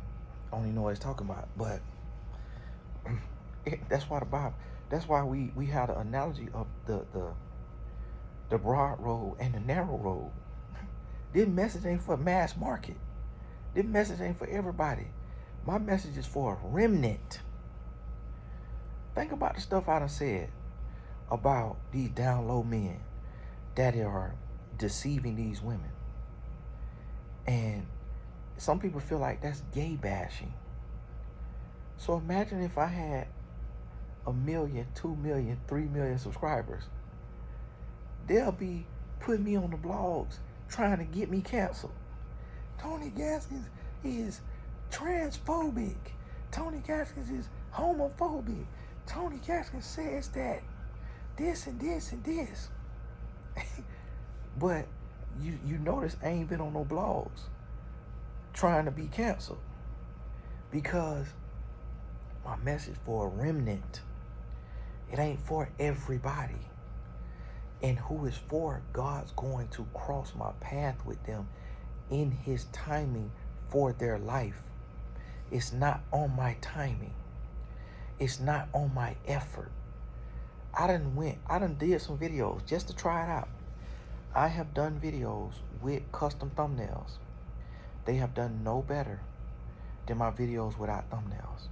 Speaker 1: I don't even know what it's talking about, but that's why the Bible. That's why we had an analogy of the broad road and the narrow road. This message ain't for mass market. This message ain't for everybody. My message is for a remnant. Think about the stuff I done said about these down low men that are deceiving these women. And some people feel like that's gay bashing. So imagine if I had 1 million, 2 million, 3 million subscribers. They'll be putting me on the blogs trying to get me canceled. Tony Gaskins is transphobic. Tony Gaskins is homophobic. Tony Gaskins says that this and this and this. But you notice I ain't been on no blogs trying to be canceled because my message for a remnant. It ain't for everybody. And who is for, God's going to cross my path with them in his timing for their life. It's not on my timing. It's not on my effort. I done did some videos just to try it out. I have done videos with custom thumbnails. They have done no better than my videos without thumbnails.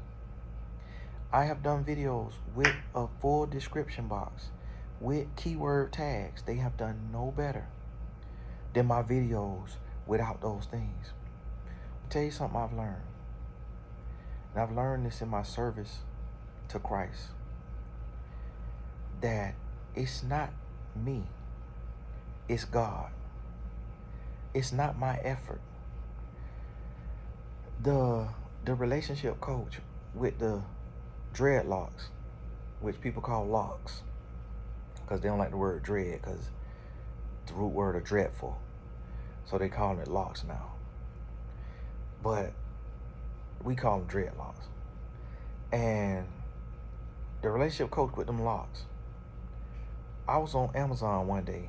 Speaker 1: I have done videos with a full description box, with keyword tags. They have done no better than my videos without those things. I'll tell you something I've learned. And I've learned this in my service to Christ. That it's not me. It's God. It's not my effort. The relationship coach with the dreadlocks, which people call locks, because they don't like the word dread, because the root word of dreadful. So they call it locks now. But we call them dreadlocks. And the relationship coach with them locks, I was on Amazon one day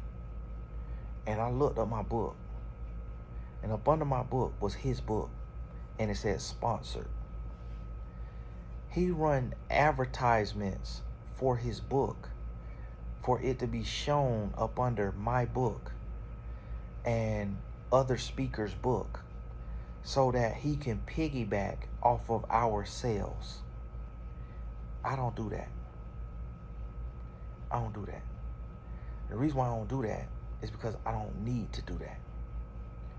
Speaker 1: and I looked up my book. And up under my book was his book. And it said sponsored. He run advertisements for his book for it to be shown up under my book and other speakers' book so that he can piggyback off of our sales. I don't do that. I don't do that. The reason why I don't do that is because I don't need to do that.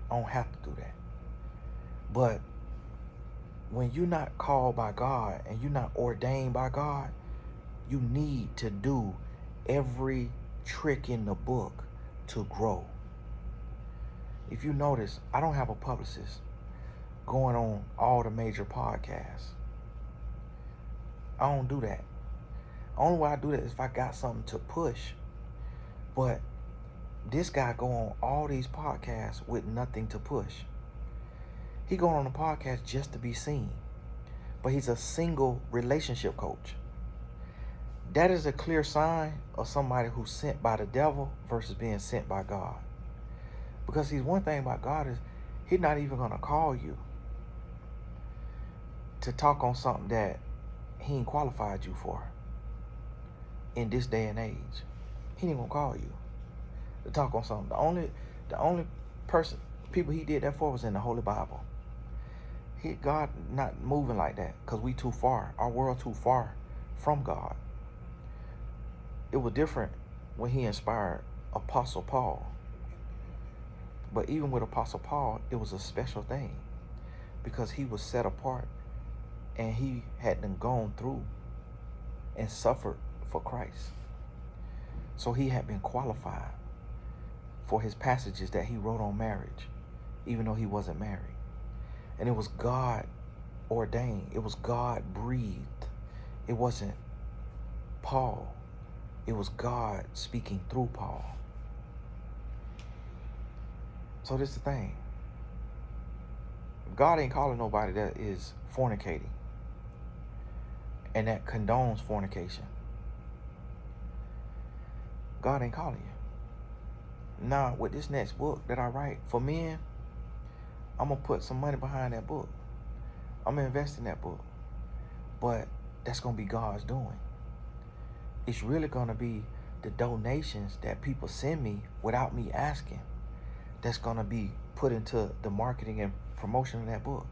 Speaker 1: I don't have to do that. But when you're not called by God and you're not ordained by God, you need to do every trick in the book to grow. If you notice, I don't have a publicist going on all the major podcasts. I don't do that. Only way I do that is if I got something to push. But this guy go on all these podcasts with nothing to push. He going on a podcast just to be seen. But he's a single relationship coach. That is a clear sign of somebody who's sent by the devil versus being sent by God. Because see, one thing about God is he's not even going to call you to talk on something that he ain't qualified you for in this day and age. He ain't going to call you to talk on something. The only people he did that for was in the Holy Bible. God not moving like that because we too far. Our world too far from God. It was different when he inspired Apostle Paul. But even with Apostle Paul, it was a special thing because he was set apart and he hadn't gone through and suffered for Christ. So he had been qualified for his passages that he wrote on marriage, even though he wasn't married. And it was God ordained. It was God breathed. It wasn't Paul. It was God speaking through Paul. So this is the thing. God ain't calling nobody that is fornicating and that condones fornication. God ain't calling you. Now, with this next book that I write for men, I'm going to put some money behind that book. I'm going to invest in that book. But that's going to be God's doing. It's really going to be the donations that people send me without me asking that's going to be put into the marketing and promotion of that book.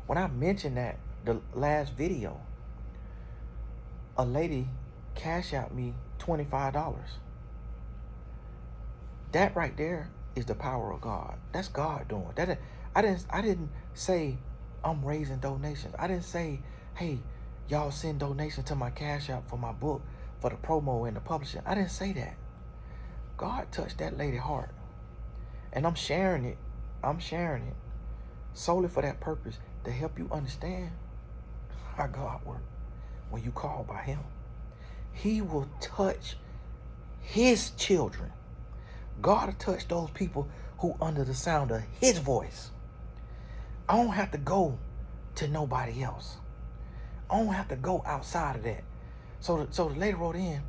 Speaker 1: When I mentioned that, the last video, a lady cash out me $25. That right there is the power of God. That's God doing. I didn't say I'm raising donations. I didn't say, hey, y'all send donations to my cash app for my book, for the promo and the publishing. I didn't say that. God touched that lady's heart. And I'm sharing it. I'm sharing it solely for that purpose, to help you understand how God works. When you call by him, he will touch his children. God will touch those people who under the sound of his voice. I don't have to go to nobody else. I don't have to go outside of that. So the lady wrote in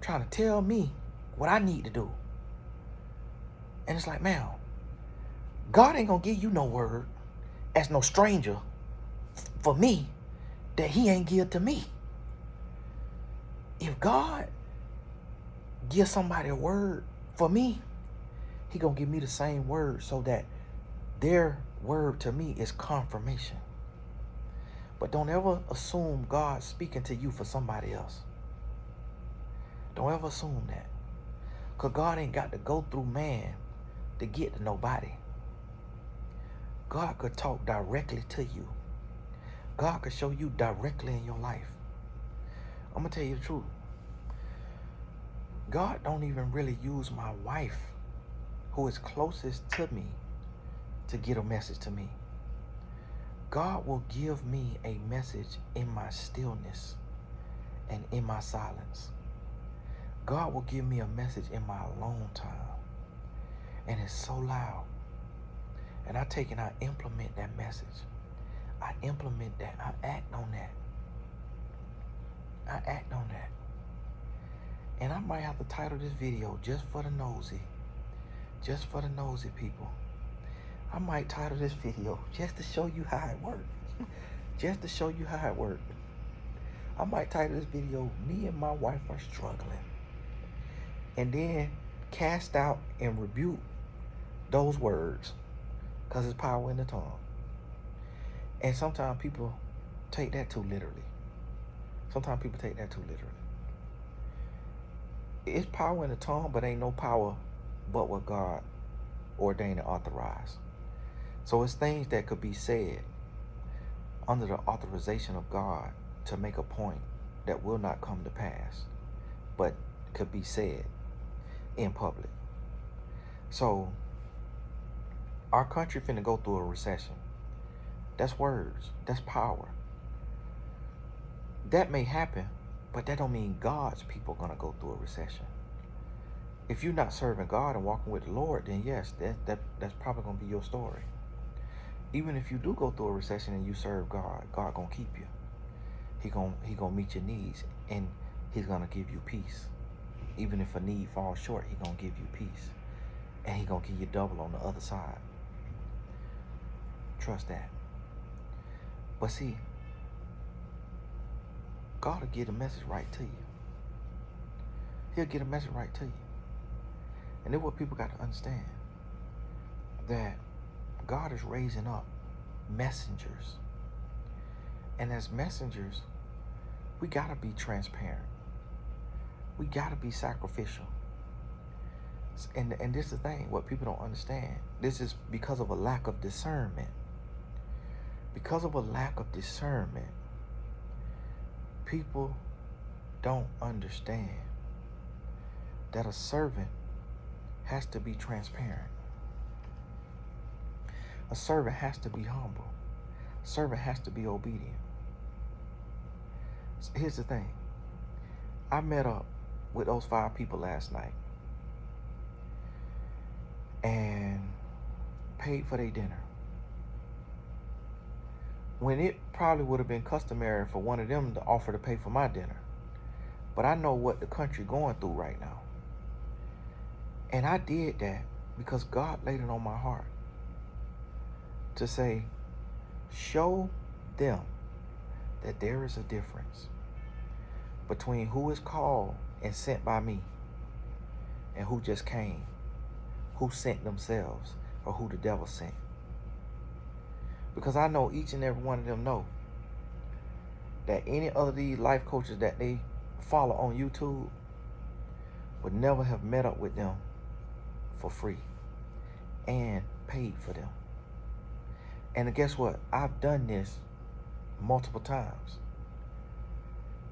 Speaker 1: trying to tell me what I need to do. And it's like, man, God ain't gonna give you no word as no stranger for me that he ain't give to me. If God gives somebody a word for me, he gonna give me the same word so that their word to me is confirmation. But don't ever assume God's speaking to you for somebody else. Don't ever assume that. Because God ain't got to go through man to get to nobody. God could talk directly to you. God could show you directly in your life. I'm going to tell you the truth. God don't even really use my wife, who is closest to me, to get a message to me. God will give me a message in my stillness and in my silence. God will give me a message in my alone time. And it's so loud. And I take and I implement that message. I implement that. I act on that. I act on that. And I might have to title this video just for the nosy. Just for the nosy people. I might title this video just to show you how it works. Just to show you how it works. I might title this video, Me and My Wife Are Struggling. and then cast out and rebuke those words, because there's power in the tongue. And sometimes people take that too literally. It's power in the tongue, but ain't no power but what God ordained and authorized. So it's things that could be said under the authorization of God to make a point that will not come to pass, but could be said in public. So our country finna go through a recession. That's words. That's power. That may happen, but that don't mean God's people gonna go through a recession. If you're not serving God and walking with the Lord, then yes, that's probably gonna be your story. Even if you do go through a recession and you serve God, God gonna keep you. He gonna meet your needs, and he's gonna give you peace. Even if a need falls short, he gonna give you peace, and he gonna give you double on the other side. Trust that. But see, God will get a message right to you. He'll get a message right to you. And then what people got to understand, that God is raising up messengers. And as messengers, we got to be transparent. We got to be sacrificial. And this is the thing, what people don't understand. This is because of a lack of discernment. Because of a lack of discernment, people don't understand that a servant has to be transparent. A servant has to be humble. A servant has to be obedient. So here's the thing. I met up with those 5 people last night and paid for their dinner, when it probably would have been customary for one of them to offer to pay for my dinner. But I know what the country going through right now. And I did that because God laid it on my heart to say, show them that there is a difference between who is called and sent by me and who just came, who sent themselves, or who the devil sent. Because I know each and every one of them know that any of these life coaches that they follow on YouTube would never have met up with them for free and paid for them. And guess what? I've done this multiple times.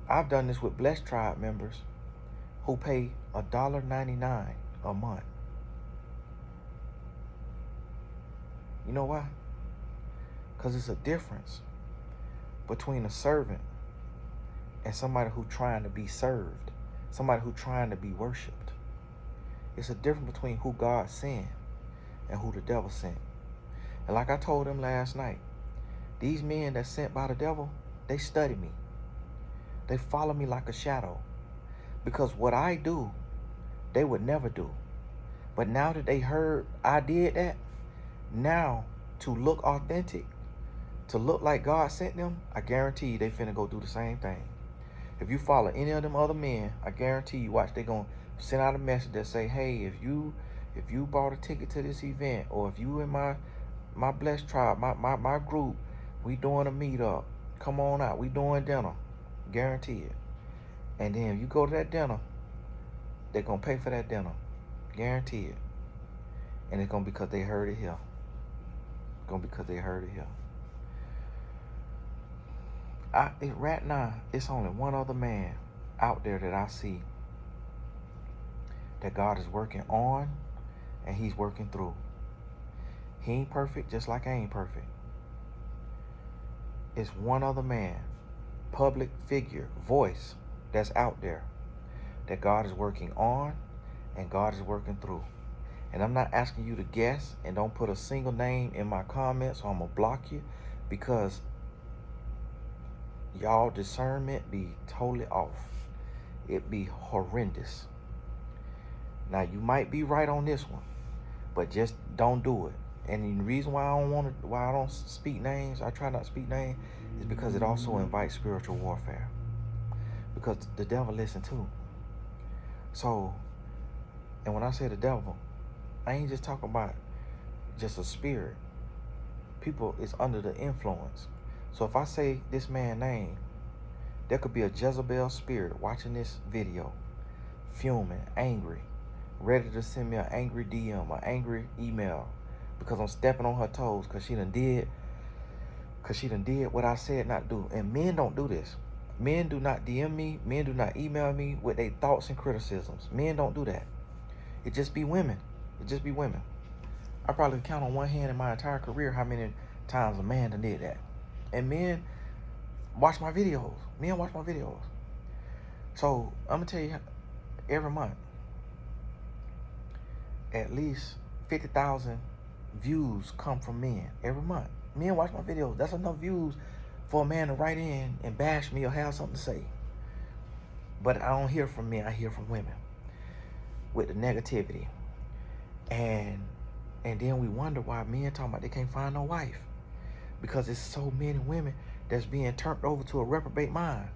Speaker 1: I've done this with Blessed Tribe members who pay $1.99 a month. You know why? Because it's a difference between a servant and somebody who's trying to be served, somebody who's trying to be worshiped. It's a difference between who God sent and who the devil sent. And like I told them last night, these men that's sent by the devil, they study me. They follow me like a shadow. Because what I do, they would never do. But now that they heard I did that, now to look authentic, to look like God sent them, I guarantee you they finna go do the same thing. If you follow any of them other men, I guarantee you, watch, they gonna send out a message that say, hey, if you bought a ticket to this event, or if you in my Blessed Tribe, my group, we doing a meetup, come on out, we doing dinner, guarantee it. And then if you go to that dinner, they're gonna pay for that dinner, guarantee it. And it's gonna be because they heard it here. Right now, it's only one other man out there that I see that God is working on and he's working through. He ain't perfect, just like I ain't perfect. It's one other man, public figure, voice that's out there that God is working on and God is working through. And I'm not asking you to guess, and don't put a single name in my comments or I'm gonna block you, because y'all discernment be totally off. It be horrendous. Now you might be right on this one, but just don't do it. And the reason why I don't speak names, I try not to speak names, is because it also invites spiritual warfare. Because the devil listen too. So And when I say the devil, I ain't just talking about just a spirit. People is under the influence. So if I say this man's name, there could be a Jezebel spirit watching this video, fuming, angry, ready to send me an angry DM, an angry email, because I'm stepping on her toes, because she done did what I said not do. And men don't do this. Men do not DM me. Men do not email me with their thoughts and criticisms. Men don't do that. It just be women. It just be women. I probably count on one hand in my entire career how many times a man done did that. And men watch my videos. Men watch my videos. So I'm gonna tell you, every month, at least 50,000 views come from men. Every month. Men watch my videos. That's enough views for a man to write in and bash me or have something to say. But I don't hear from men. I hear from women with the negativity. And then we wonder why men talking about they can't find no wife. Because it's so many women that's being turned over to a reprobate mind.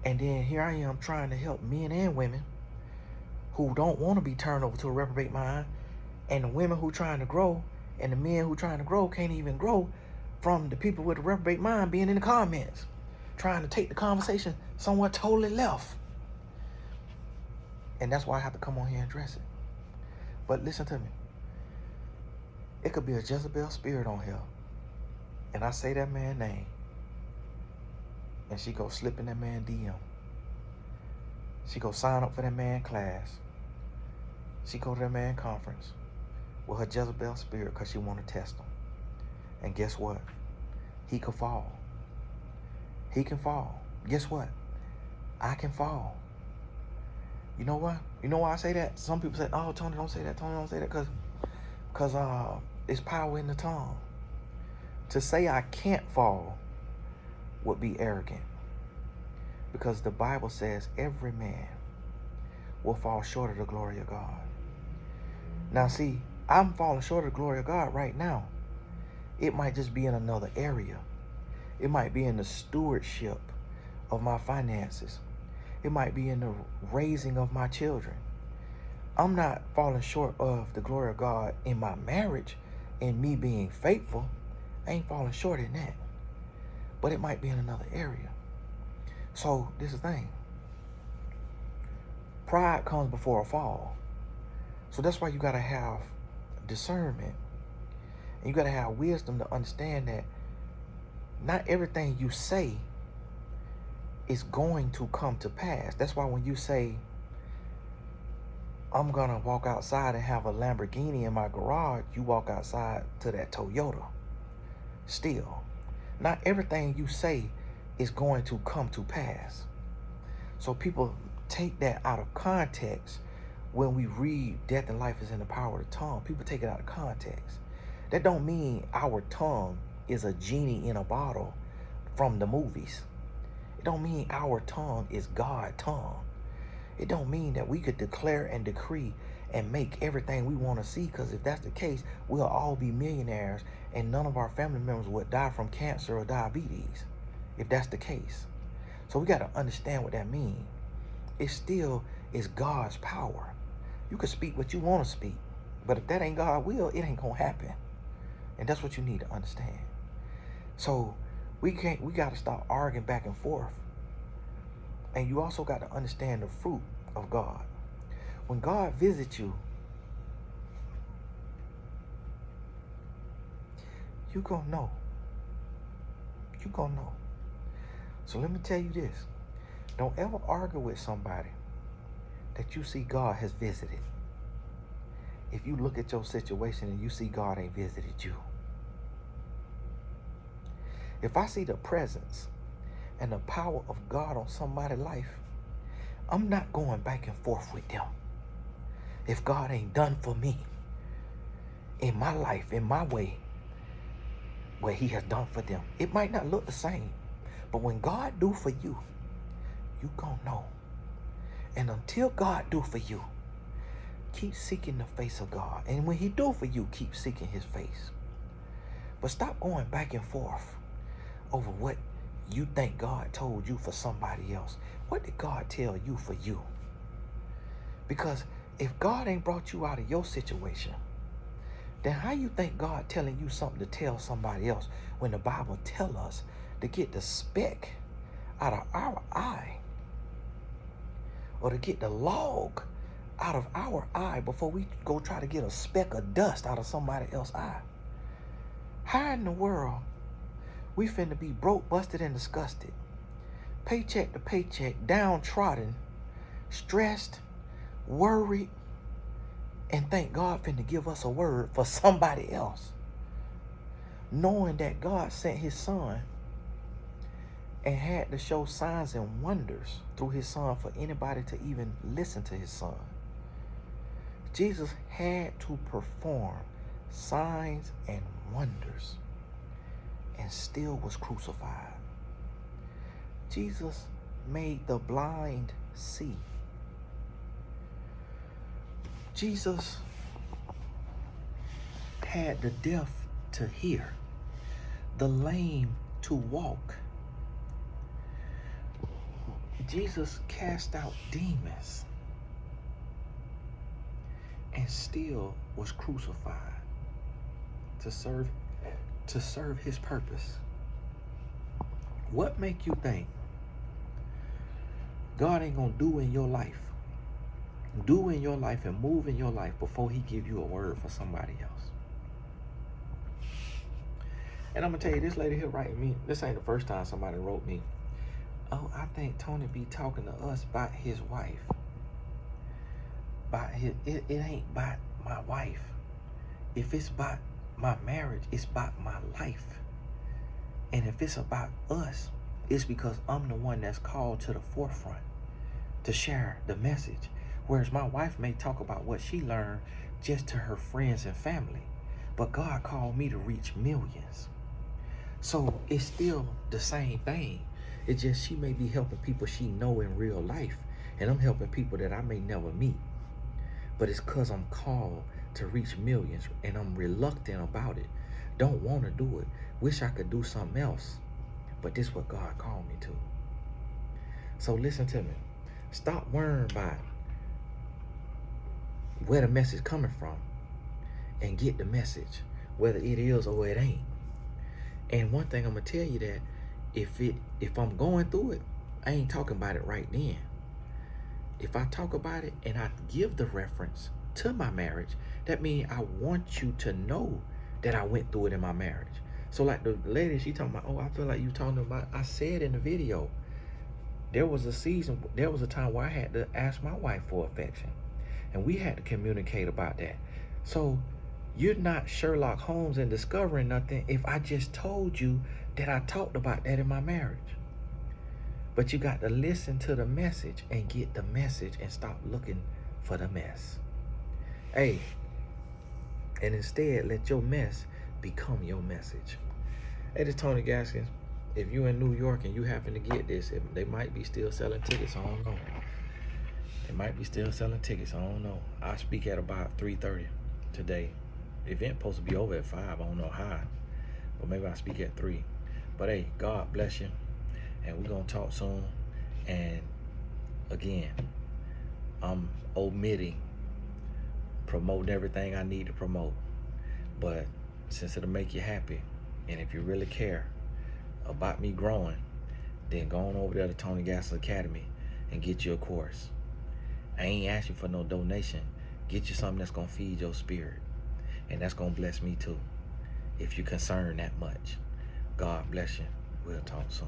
Speaker 1: And then here I am trying to help men and women who don't want to be turned over to a reprobate mind, and the women who trying to grow and the men who trying to grow can't even grow from the people with the reprobate mind being in the comments, trying to take the conversation somewhere totally left. And that's why I have to come on here and address it. But listen to me. It could be a Jezebel spirit on here, and I say that man's name, and she go slip in that man DM. She go sign up for that man class. She go to that man conference with her Jezebel spirit because she want to test him. And guess what? He could fall. He can fall. Guess what? I can fall. You know what? You know why I say that? Some people say, oh, Tony, don't say that. Tony, don't say that because it's power in the tongue. To say I can't fall would be arrogant. Because the Bible says every man will fall short of the glory of God. Now see, I'm falling short of the glory of God right now. It might just be in another area. It might be in the stewardship of my finances. It might be in the raising of my children. I'm not falling short of the glory of God in my marriage, in me being faithful. I ain't falling short in that. But it might be in another area. So this is the thing. Pride comes before a fall. So that's why you got to have discernment. And you got to have wisdom to understand that not everything you say is going to come to pass. That's why when you say, I'm going to walk outside and have a Lamborghini in my garage, you walk outside to that Toyota. Still, not everything you say is going to come to pass. So people take that out of context when we read death and life is in the power of the tongue. People take it out of context. That don't mean our tongue is a genie in a bottle from the movies. It don't mean our tongue is God's tongue. It don't mean that we could declare and decree and make everything we want to see, because if that's the case, we'll all be millionaires and none of our family members would die from cancer or diabetes, if that's the case. So we got to understand what that means. It still is God's power. You can speak what you want to speak, but if that ain't God's will, it ain't going to happen. And that's what you need to understand. So we got to stop arguing back and forth. And you also got to understand the fruit of God. When God visits you, you gonna know. You gonna know. So let me tell you this. Don't ever argue with somebody that you see God has visited. If you look at your situation and you see God ain't visited you. If I see the presence and the power of God on somebody's life, I'm not going back and forth with them. If God ain't done for me in my life, in my way, what he has done for them. It might not look the same, but when God do for you, you gonna know. And until God do for you, keep seeking the face of God. And when he do for you, keep seeking his face. But stop going back and forth over what you think God told you for somebody else. What did God tell you for you? Because If God ain't brought you out of your situation, then how you think God telling you something to tell somebody else when the Bible tell us to get the speck out of our eye, or to get the log out of our eye before we go try to get a speck of dust out of somebody else's eye? How in the world we finna be broke, busted, and disgusted, paycheck to paycheck, downtrodden, stressed, worried, and think God finna give us a word for somebody else, knowing that God sent his son and had to show signs and wonders through his son for anybody to even listen to his son? Jesus had to perform signs and wonders and still was crucified. Jesus made the blind see. Jesus had the deaf to hear, the lame to walk. Jesus cast out demons and still was crucified to serve his purpose. What make you think God ain't gonna do in your life and move in your life before he give you a word for somebody else? And I'm gonna tell you, this lady here writing me, this ain't the first time somebody wrote me, oh, I think Tony be talking to us about his wife. It ain't about my wife. If it's about my marriage, it's about my life. And if it's about us, it's because I'm the one that's called to the forefront to share the message. Whereas my wife may talk about what she learned just to her friends and family, but God called me to reach millions. So it's still the same thing. It's just she may be helping people she know in real life, and I'm helping people that I may never meet. But it's because I'm called to reach millions, and I'm reluctant about it. Don't want to do it. Wish I could do something else. But this is what God called me to. So listen to me. Stop worrying about where the message coming from and get the message, whether it is or it ain't. And one thing I'm gonna tell you, that if I'm going through it, I ain't talking about it right then. If I talk about it and I give the reference to my marriage, that means I want you to know that I went through it in my marriage. So like the lady, she talking about, oh, I feel like you talking about, I said in the video, there was a time where I had to ask my wife for affection, and we had to communicate about that. So you're not Sherlock Holmes and discovering nothing if I just told you that I talked about that in my marriage. But you got to listen to the message and get the message and stop looking for the mess. Hey, and instead let your mess become your message. Hey, this is Tony Gaskins. If you in New York and you happen to get this, they might be still selling tickets. I don't know. They might be still selling tickets. I don't know. I speak at about 3:30 today. The event supposed to be over at 5. I don't know how, but maybe I speak at 3. But hey, God bless you, and we're gonna talk soon. And again, I'm omitting promoting everything I need to promote, but since it'll make you happy, and if you really care about me growing, then go on over there to Tony Gaskins Academy and get you a course. I ain't asking for no donation. Get you something that's gonna feed your spirit, and that's gonna bless me too, if you're concerned that much. God bless you. We'll talk soon.